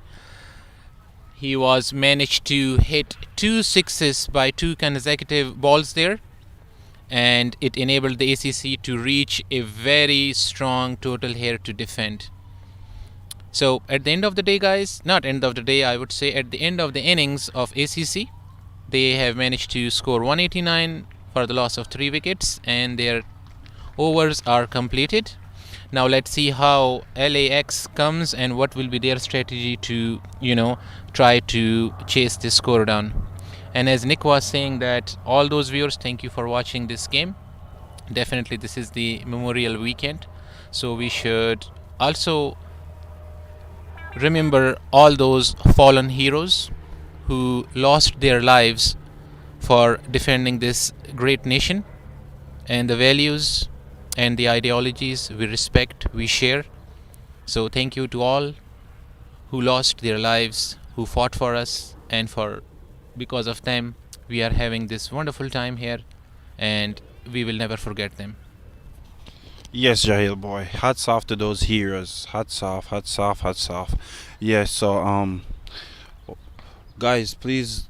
He was managed to hit 2 sixes by 2 consecutive balls there, and it enabled the ACC to reach a very strong total here to defend. So at the end of the day, guys, not end of the day, I would say at the end of the innings of ACC, they have managed to score 189 for the loss of 3 wickets, and their overs are completed. Now let's see how LAX comes and what will be their strategy to, try to chase this score down. And as Nick was saying, that all those viewers, thank you for watching this game. Definitely this is the Memorial Weekend, so we should also remember all those fallen heroes who lost their lives for defending this great nation and the values and the ideologies we respect, we share. So thank you to all who lost their lives, who fought for us, and for because of them we are having this wonderful time here, and we will never forget them. Yes, Jahil boy. Hats off to those heroes. Hats off, hats off, hats off. Yes, so guys, please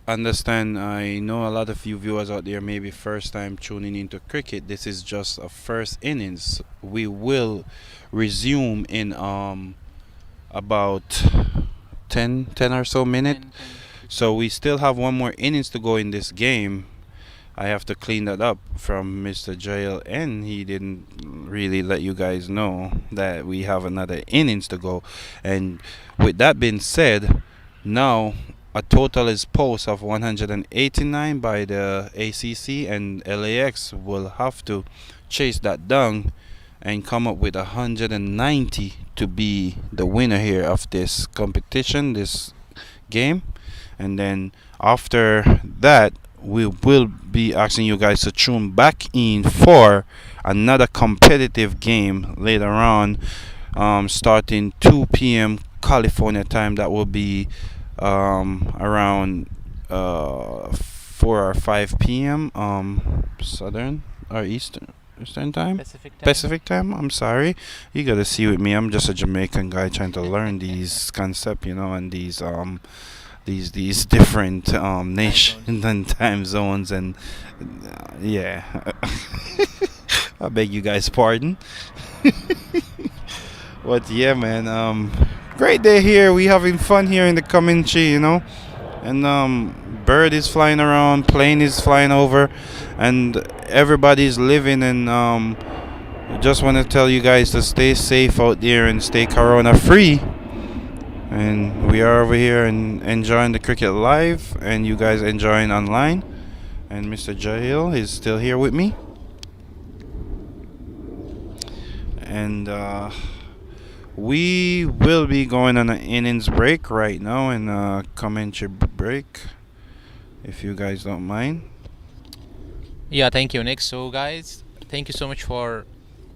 understand, I know a lot of you viewers out there maybe first time tuning into cricket. This is just a first innings. We will resume in about 10 or so minutes. So we still have one more innings to go in this game. I have to clean that up from Mr. Jail, and he didn't really let you guys know that we have another innings to go. And with that being said, now a total is post of 189 by the ACC, and LAX will have to chase that down and come up with 190 to be the winner here of this competition, this game. And then after that, we will be asking you guys to tune back in for another competitive game later on, starting 2 p.m. California time. That will be around 4 or 5 p.m. Southern or Eastern time? Pacific time. I'm sorry. You gotta see with me. I'm just a Jamaican guy trying to learn these concepts, and these different nations and time zones, and yeah. I beg you guys pardon. But yeah, man. Great day here. We having fun here in the Comanche, and bird is flying around, plane is flying over, and everybody's living. And just want to tell you guys to stay safe out there and stay corona free. And we are over here and enjoying the cricket live, and you guys enjoying online. And Mr. Jahil is still here with me. And we will be going on an innings break right now, and commentary break, if you guys don't mind. Yeah, thank you, Nick. So guys, thank you so much for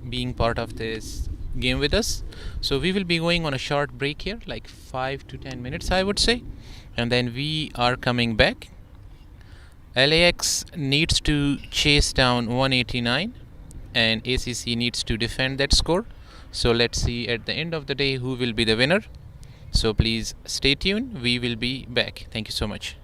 being part of this game with us. So we will be going on a short break here, like 5 to 10 minutes, I would say, and then we are coming back. LAX needs to chase down 189, and ACC needs to defend that score. So let's see at the end of the day who will be the winner. So please stay tuned. We will be back. Thank you so much.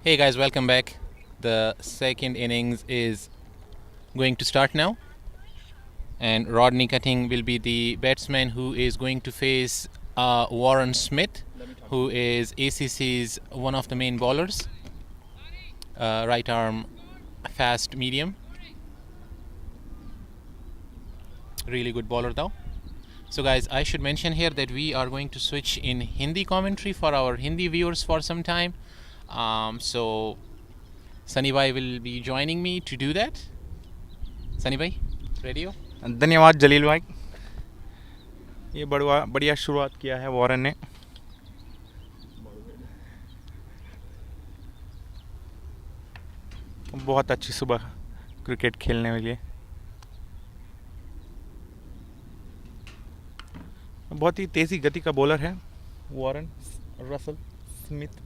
Hey guys, welcome back. The second innings is going to start now, and Rodney Cutting will be the batsman who is going to face Warren Smith, who is ACC's one of the main bowlers, right arm, fast medium, really good bowler though. So guys, I should mention here that we are going to switch in Hindi commentary for our Hindi viewers for some time. So Sunny Bhai will be joining me to do that. Sunny Bhai, ready हो? धन्यवाद जलील भाई. ये बढ़िया शुरुआत किया है Warren ने. बहुत अच्छी सुबह क्रिकेट खेलने के लिए. बहुत ही तेज़ी गति का बॉलर है वॉरेन रसल स्मिथ.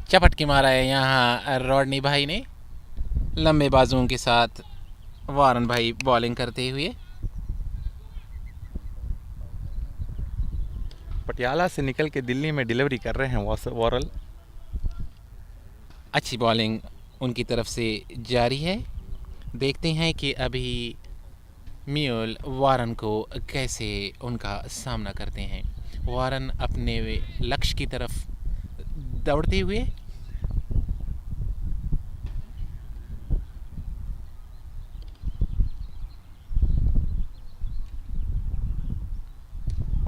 चपट के मारा है यहाँ रॉडनी भाई ने लंबे बाजुओं के साथ. वारन भाई बॉलिंग करते हुए. पटियाला से निकल के दिल्ली में डिलीवरी कर रहे हैं वॉरल. अच्छी बॉलिंग उनकी तरफ से जारी है. देखते हैं कि अभी म्यूल वारन को कैसे उनका सामना करते हैं. वारन अपने लक्ष्य की तरफ दौड़ते हुए.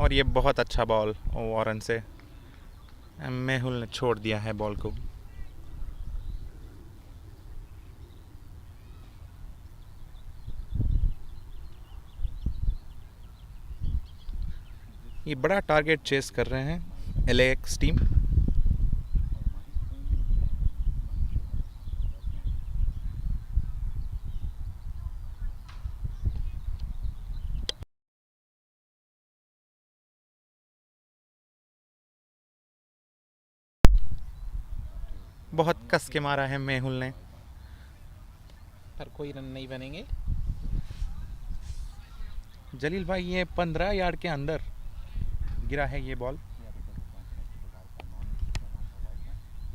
और ये बहुत अच्छा बॉल वॉरेन से. मेहुल ने छोड़ दिया है बॉल को. ये बड़ा टारगेट चेस कर रहे हैं LAX टीम. बहुत कस के मारा है मेहुल ने. पर कोई रन नहीं बनेंगे. जलील भाई ये 15 यार्ड के अंदर गिरा है ये बॉल.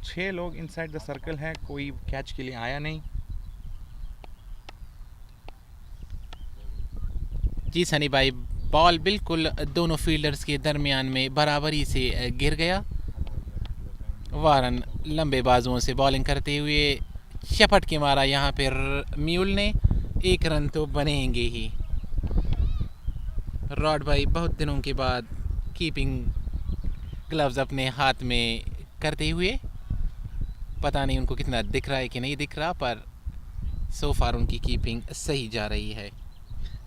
6 लोग इनसाइड द सर्कल हैं. कोई कैच के लिए आया नहीं. जी सनी भाई, बॉल बिल्कुल दोनों फील्डर्स के दरमियान में बराबरी से गिर गया. वारन लंबे बाजुओं से बॉलिंग करते हुए चपट के मारा यहाँ पर म्यूल ने. 1 रन तो बनेंगे ही. रॉड भाई बहुत दिनों के बाद कीपिंग ग्लव्स अपने हाथ में करते हुए. पता नहीं उनको कितना दिख रहा है कि नहीं दिख रहा, पर सो फार उनकी कीपिंग सही जा रही है.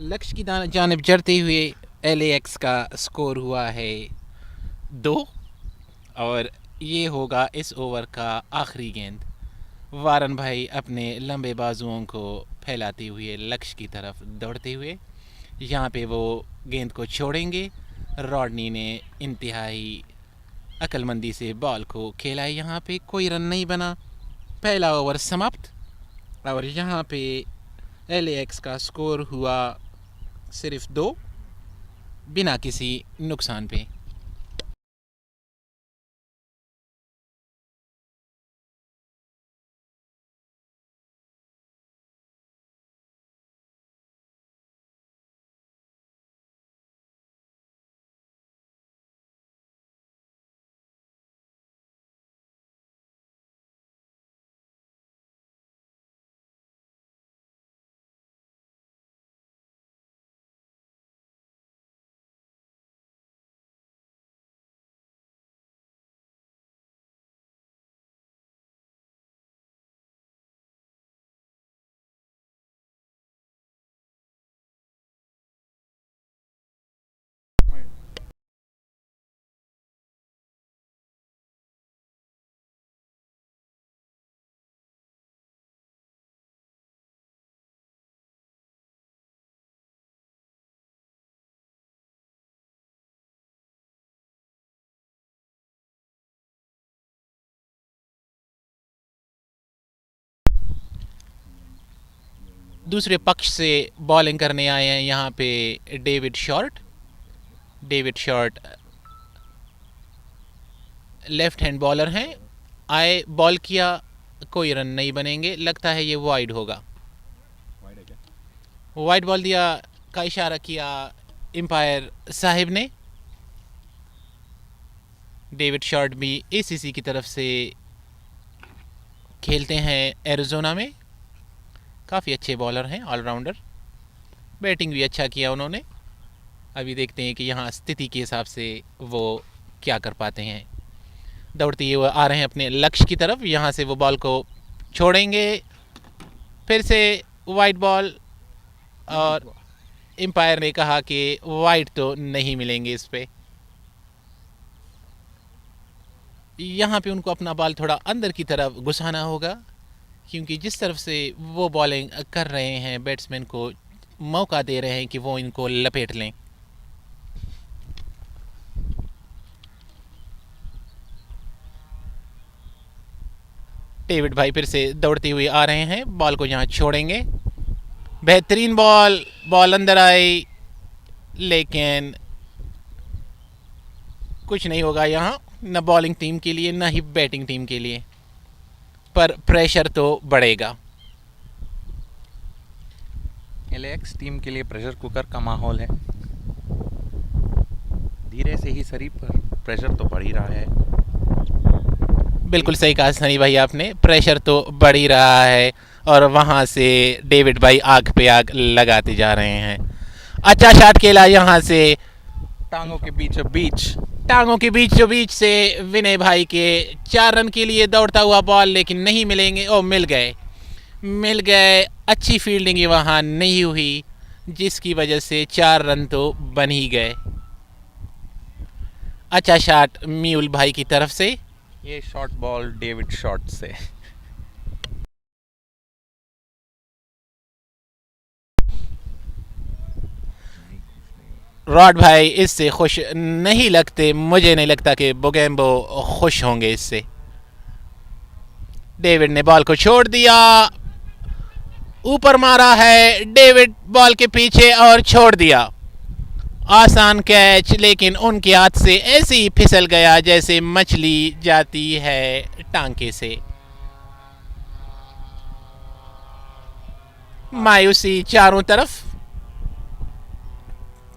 लक्ष्य की जानिब जड़ते हुए LAX का स्कोर हुआ है 2, और ये होगा इस ओवर का आखिरी गेंद. वारन भाई अपने लंबे बाजुओं को फैलाते हुए लक्ष्य की तरफ दौड़ते हुए. यहाँ पे वो गेंद को छोड़ेंगे. रॉडनी ने इंतहाई अक्लमंदी से बॉल को खेला है. यहाँ पे कोई रन नहीं बना. पहला ओवर समाप्त, और यहाँ पे LAX का स्कोर हुआ सिर्फ 2, बिना किसी नुकसान पे. दूसरे पक्ष से बॉलिंग करने आए हैं यहाँ पे David short left hand bowler हैं। आए बॉल किया, कोई रन नहीं बनेंगे, लगता है ये वाइड होगा। वाइड बॉल दिया का इशारा किया एम्पायर साहिब ने। डेविड शॉर्ट भी एसीसी की तरफ से खेलते हैं एरिज़ोना में, काफ़ी अच्छे बॉलर हैं, ऑलराउंडर। बैटिंग भी अच्छा किया उन्होंने। अभी देखते हैं कि यहाँ स्थिति के हिसाब से वो क्या कर पाते हैं। दौड़ते हुए आ रहे हैं अपने लक्ष्य की तरफ, यहाँ से वो बॉल को छोड़ेंगे, फिर से वाइड बॉल, और एम्पायर ने कहा कि वाइड तो नहीं मिलेंगे इस पे। यहाँ पे उनको अपना बॉल थोड़ा अंदर की तरफ घुसाना होगा, क्योंकि जिस तरफ से वो बॉलिंग कर रहे हैं बैट्समैन को मौका दे रहे हैं कि वो इनको लपेट लें। डेविड भाई फिर से दौड़ते हुए आ रहे हैं, बॉल को यहाँ छोड़ेंगे। बेहतरीन बॉल अंदर आई, लेकिन कुछ नहीं होगा यहाँ, न बॉलिंग टीम के लिए न ही बैटिंग टीम के लिए, पर प्रेशर तो बढ़ेगा। एलएक्स टीम के लिए प्रेशर कुकर का माहौल है। धीरे से ही शरीर पर प्रेशर तो बढ़ ही रहा है। बिल्कुल सही कहा सनी भाई आपने, प्रेशर तो बढ़ ही रहा है, और वहाँ से डेविड भाई आग पे आग लगाते जा रहे हैं। अच्छा शॉट खेला यहाँ से, टांगों के बीचों बीच से विनय भाई के 4 रन के लिए दौड़ता हुआ बॉल, लेकिन नहीं मिलेंगे। ओ, मिल गए। अच्छी फील्डिंग वहाँ नहीं हुई, जिसकी वजह से 4 रन तो बन ही गए। अच्छा शॉट म्यूल भाई की तरफ से, ये शॉर्ट बॉल डेविड शॉर्ट से। रॉड भाई इससे खुश नहीं लगते, मुझे नहीं लगता कि बोगेम्बो खुश होंगे इससे। डेविड ने बॉल को छोड़ दिया, ऊपर मारा है डेविड बॉल के पीछे और छोड़ दिया। आसान कैच, लेकिन उनके हाथ से ऐसे ही फिसल गया जैसे मछली जाती है टांके से। मायूसी चारों तरफ।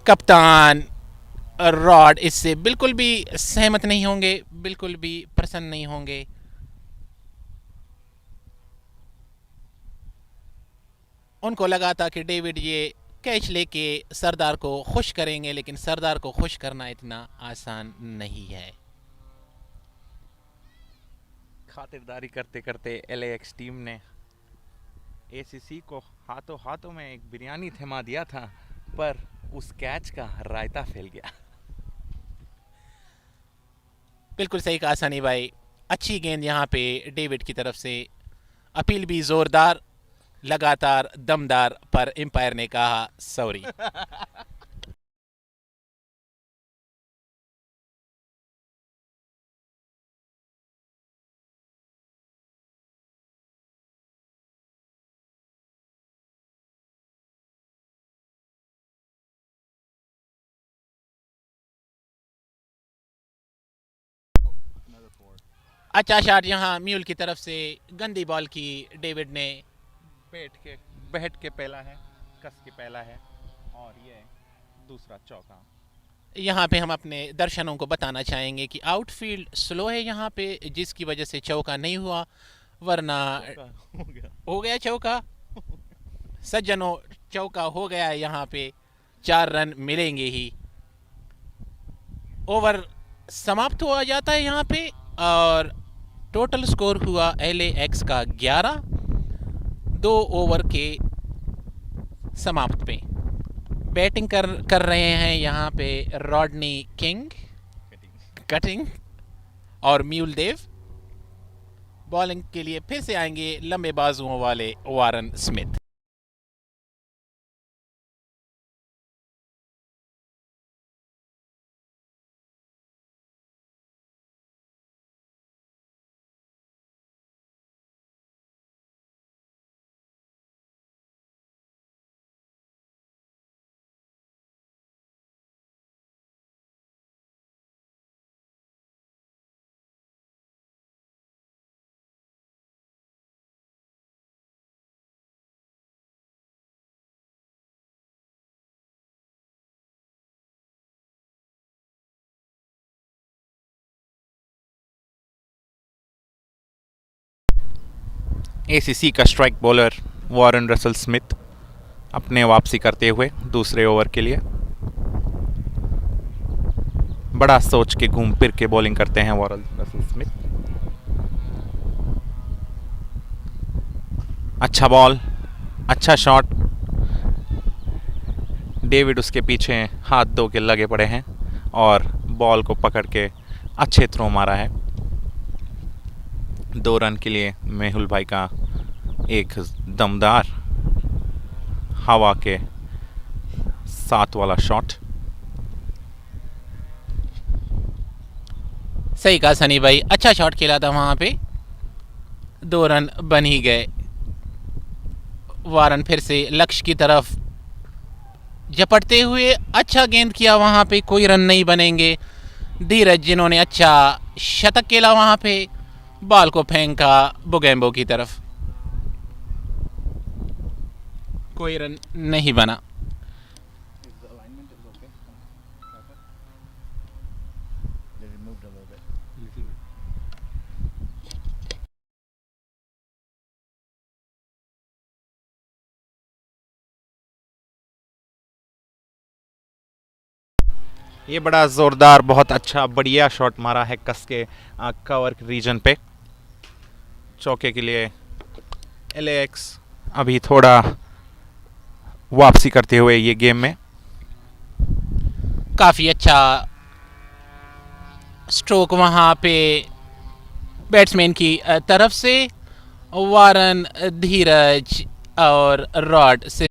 कप्तान रॉड इससे बिल्कुल भी सहमत नहीं होंगे, बिल्कुल भी प्रसन्न नहीं होंगे। उनको लगा था कि डेविड ये कैच लेके सरदार को खुश करेंगे, लेकिन सरदार को खुश करना इतना आसान नहीं है। खातिरदारी करते करते एलएक्स टीम ने एसीसी को हाथों हाथों में एक बिरयानी थमा दिया था, पर उस कैच का रायता फैल गया। बिल्कुल सही कहा सनी भाई, अच्छी गेंद यहाँ पे डेविड की तरफ से, अपील भी जोरदार, लगातार दमदार, पर एम्पायर ने कहा सॉरी। अच्छा शॉट यहाँ म्यूल की तरफ से, गंदी बॉल की डेविड ने। बैठ के पहला है, कस के पहला है, और ये दूसरा चौका। यहाँ पे हम अपने दर्शकों को बताना चाहेंगे कि आउटफील्ड स्लो है यहाँ पे, जिसकी वजह से चौका नहीं हुआ, वरना हो गया चौका। सज्जनों, चौका हो गया है यहाँ पे, 4 रन मिलेंगे ही। ओवर समाप्त हो जाता है यहाँ पे, और टोटल स्कोर हुआ LAX का 11, 2 ओवर के समाप्त पे। बैटिंग कर रहे हैं यहाँ पे रॉडनी किंग, कटिंग और म्यूल देव। बॉलिंग के लिए फिर से आएंगे लंबे बाजुओं वाले वारन स्मिथ। एसीसी का strike bowler Warren Russell Smith अपने वापसी करते हुए दूसरे ओवर के लिए बड़ा सोच के घूम फिर के बॉलिंग करते हैं वॉरेन रसल स्मिथ। अच्छा बॉल, अच्छा शॉट। डेविड उसके पीछे हाथ धो के लगे पड़े हैं और बॉल को पकड़ के अच्छे थ्रो मारा है। 2 रन के लिए मेहुल भाई का एक दमदार हवा के साथ वाला शॉट। सही कहा सनी भाई, अच्छा शॉट खेला था वहां पे, 2 रन बन ही गए। वारन फिर से लक्ष्य की तरफ झपटते हुए अच्छा गेंद किया, वहां पे कोई रन नहीं बनेंगे। धीरज जिन्होंने अच्छा शतक खेला वहां पे, बॉल को फेंका बुगेम्बो की तरफ, कोई रन नहीं बना। ये बड़ा ज़ोरदार, बहुत अच्छा, बढ़िया शॉट मारा है कस के कवर रीजन पे। चौके के लिए एलेक्स अभी थोड़ा वापसी करते हुए ये गेम में। काफी अच्छा स्ट्रोक वहां पे बैट्समैन की तरफ से। वारन, धीरज और रॉड से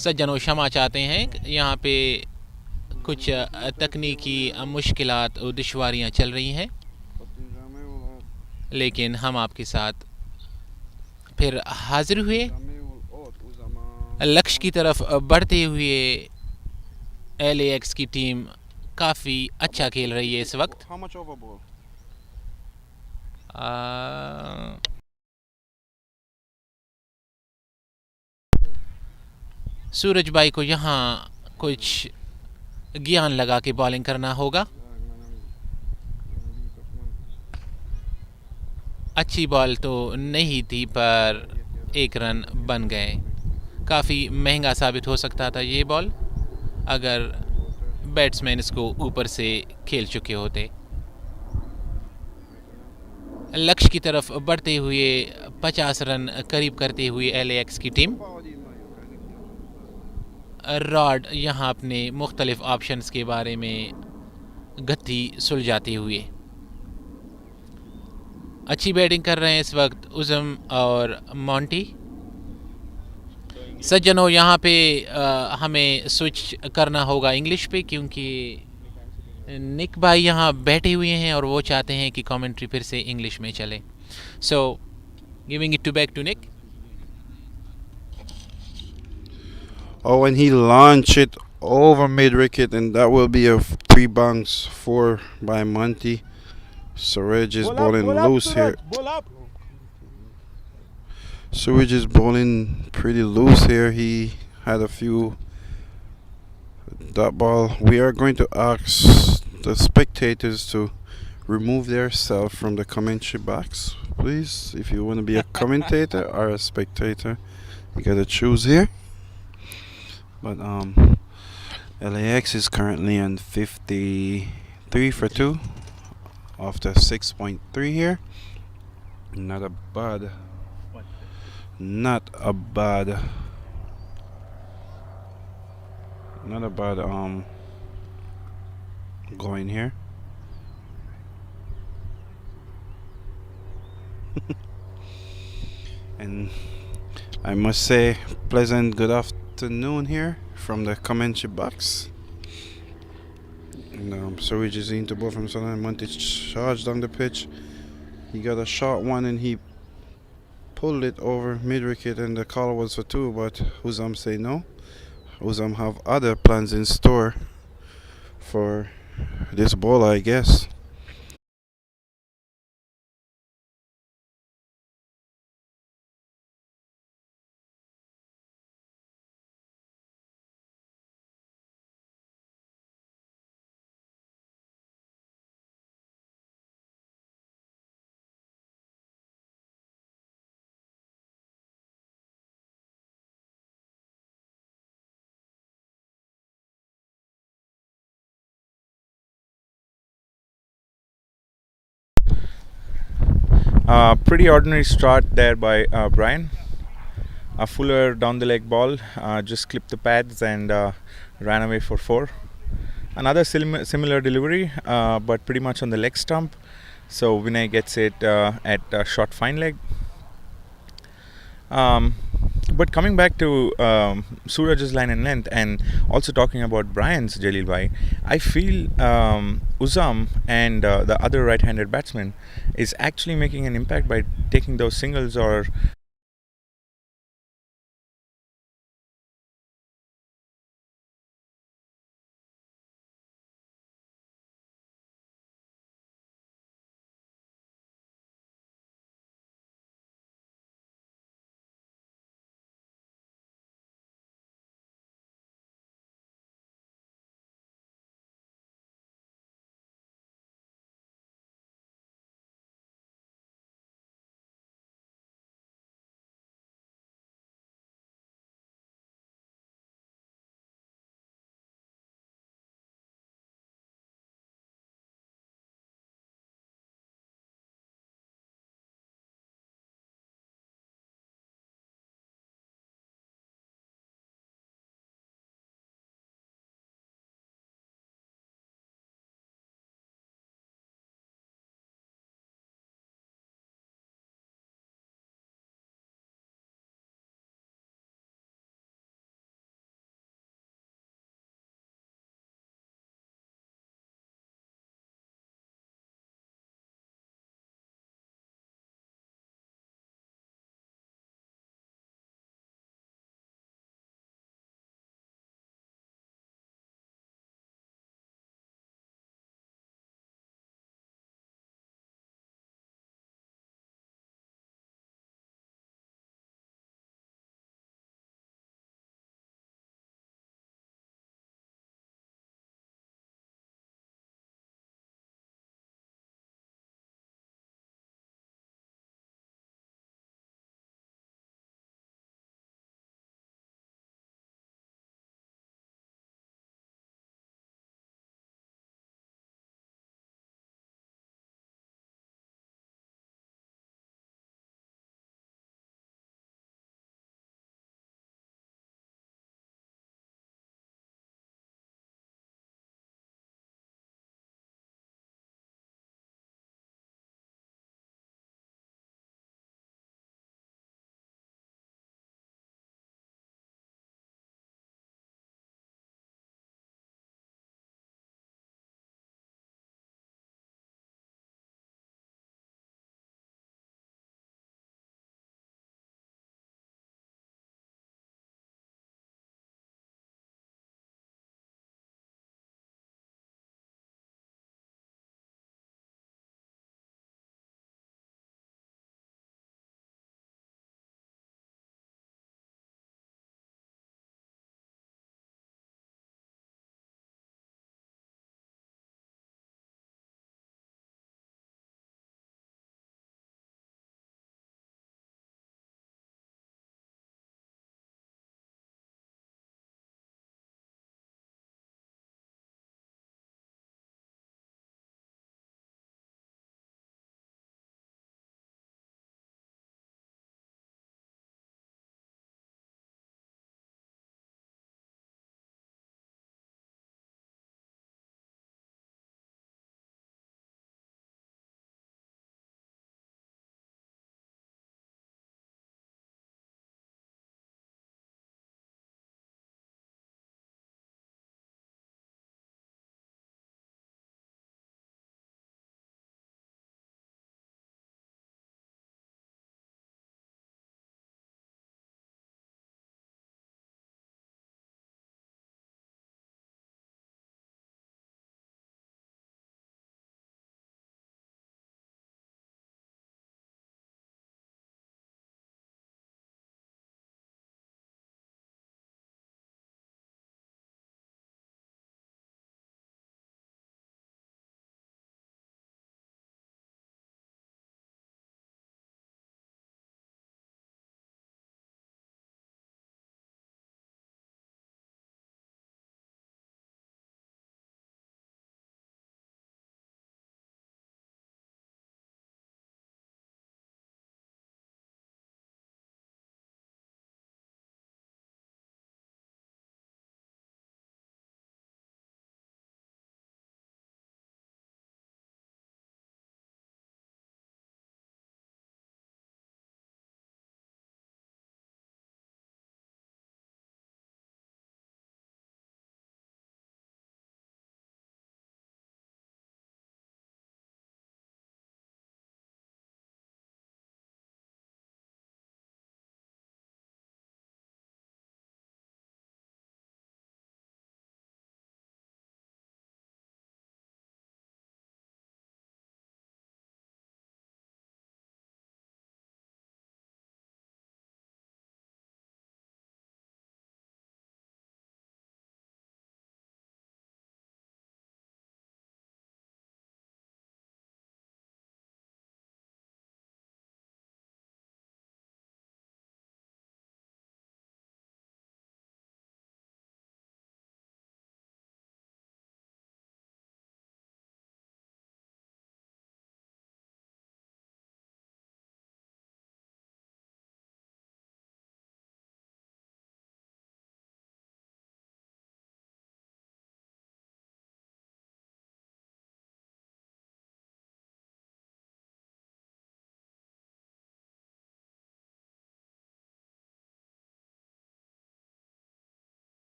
सज्जनों क्षमा चाहते हैं, यहाँ पे कुछ तकनीकी मुश्किलात और दुश्वारियाँ चल रही हैं, लेकिन हम आपके साथ फिर हाजिर हुए लक्ष्य की तरफ बढ़ते हुए। LAX की टीम काफ़ी अच्छा खेल रही है इस वक्त। सूरज भाई को यहाँ कुछ ज्ञान लगा के बॉलिंग करना होगा। अच्छी बॉल तो नहीं थी पर एक रन बन गए। काफ़ी महंगा साबित हो सकता था ये बॉल अगर बैट्समैन इसको ऊपर से खेल चुके होते। लक्ष्य की तरफ बढ़ते हुए 50 रन करीब करते हुए LAX की टीम। रॉड यहाँ अपने मुख्तलिफ ऑप्शंस के बारे में गत्ती सुलझाते हुए अच्छी बैटिंग कर रहे हैं इस वक्त उज़म और मॉन्टी। सज्जनों यहाँ पे हमें स्विच करना होगा इंग्लिश पे, क्योंकि निक भाई यहाँ बैठे हुए हैं और वो चाहते हैं कि कमेंट्री फिर से इंग्लिश में चले। So giving it to back to Nick. Oh, and he launched it over mid wicket, and that will be a 3 bunks 4 by Monty. Suraj is bowling loose here. Suraj is bowling pretty loose here. He had a few dot ball. We are going to ask the spectators to remove themselves from the commentary box, please. If you want to be a commentator or a spectator, you gotta choose here. But LAX is currently on 53 for 2 after 6.3 here. Not a bad going here. And I must say, pleasant good afternoon here from the commentary box. And Suraj is into ball from Southern. Monty charged down the pitch. He got a short one and he pulled it over mid wicket, and the call was for 2. But Uzam say no. Uzam have other plans in store for this ball, I guess. Pretty ordinary start there by Brian. A fuller down the leg ball, just clipped the pads and ran away for 4. Another similar delivery, but pretty much on the leg stump. So Vinay gets it at short fine leg. But coming back to Suraj's line and length, and also talking about Brian's, Jalil bhai, I feel Uzam and the other right-handed batsman is actually making an impact by taking those singles or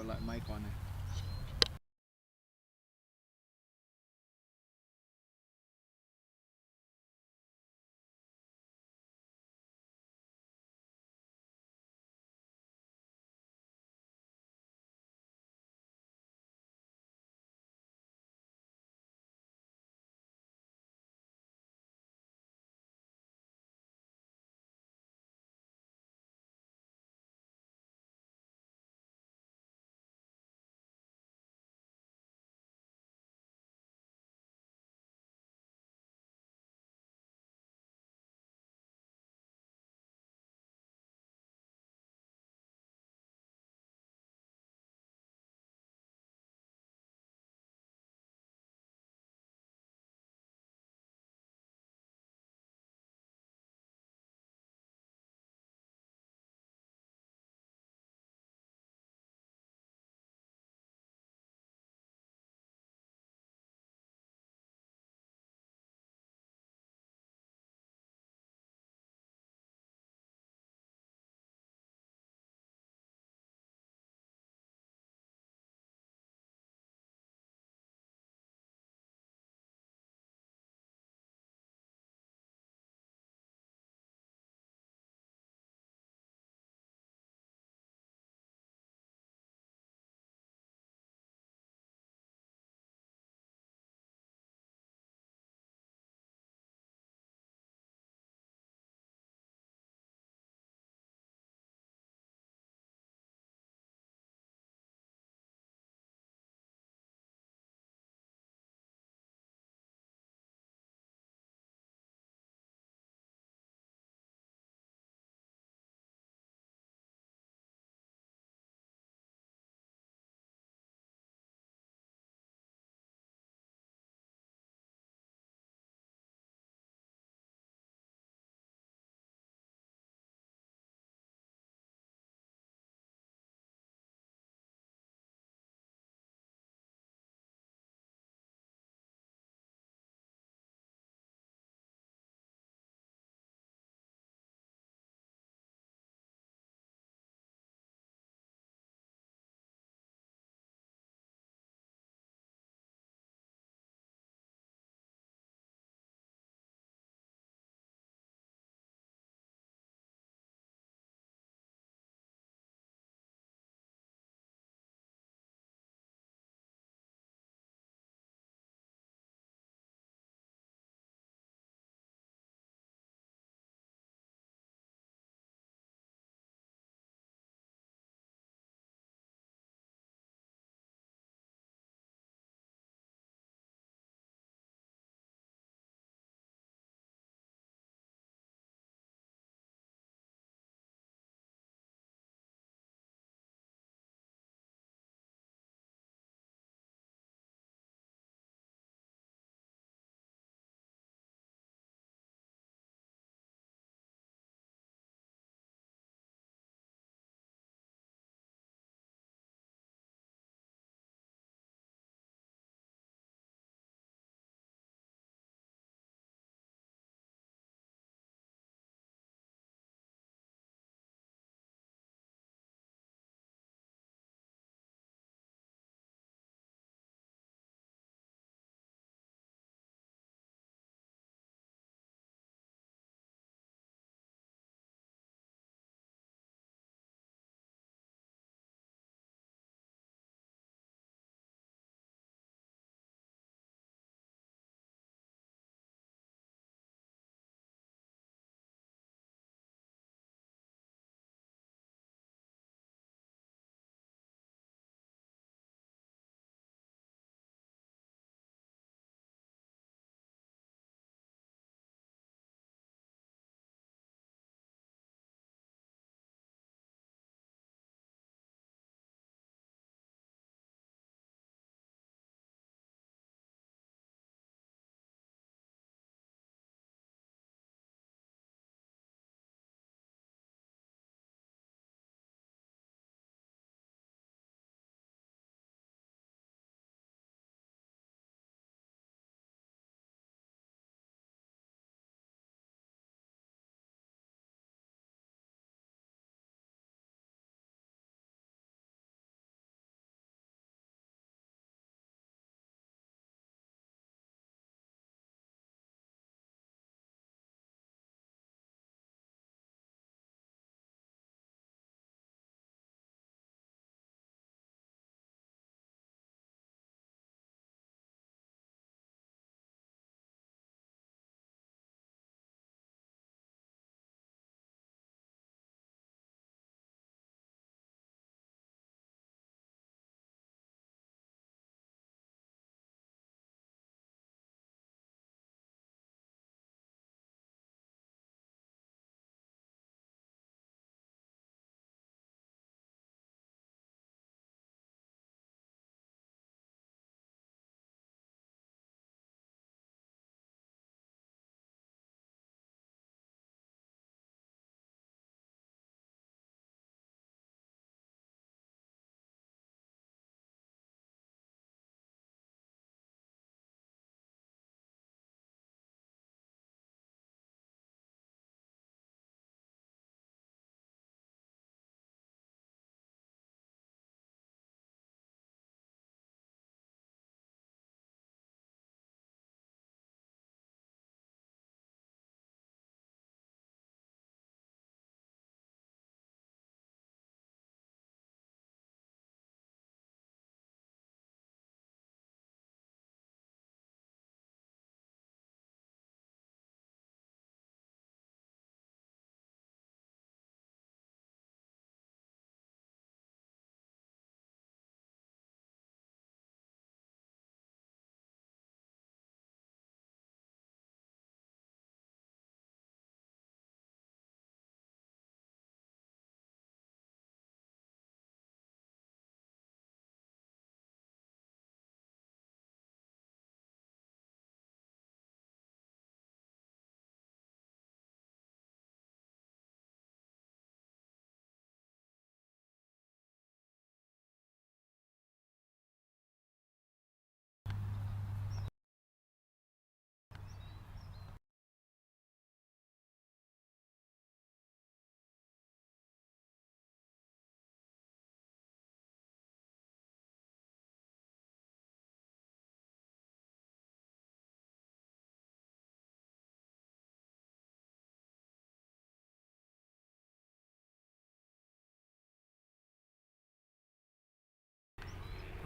a mic on it.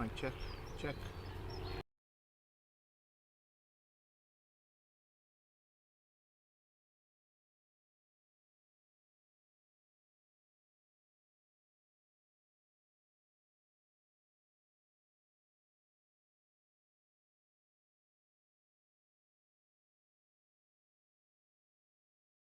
Mike, check, check.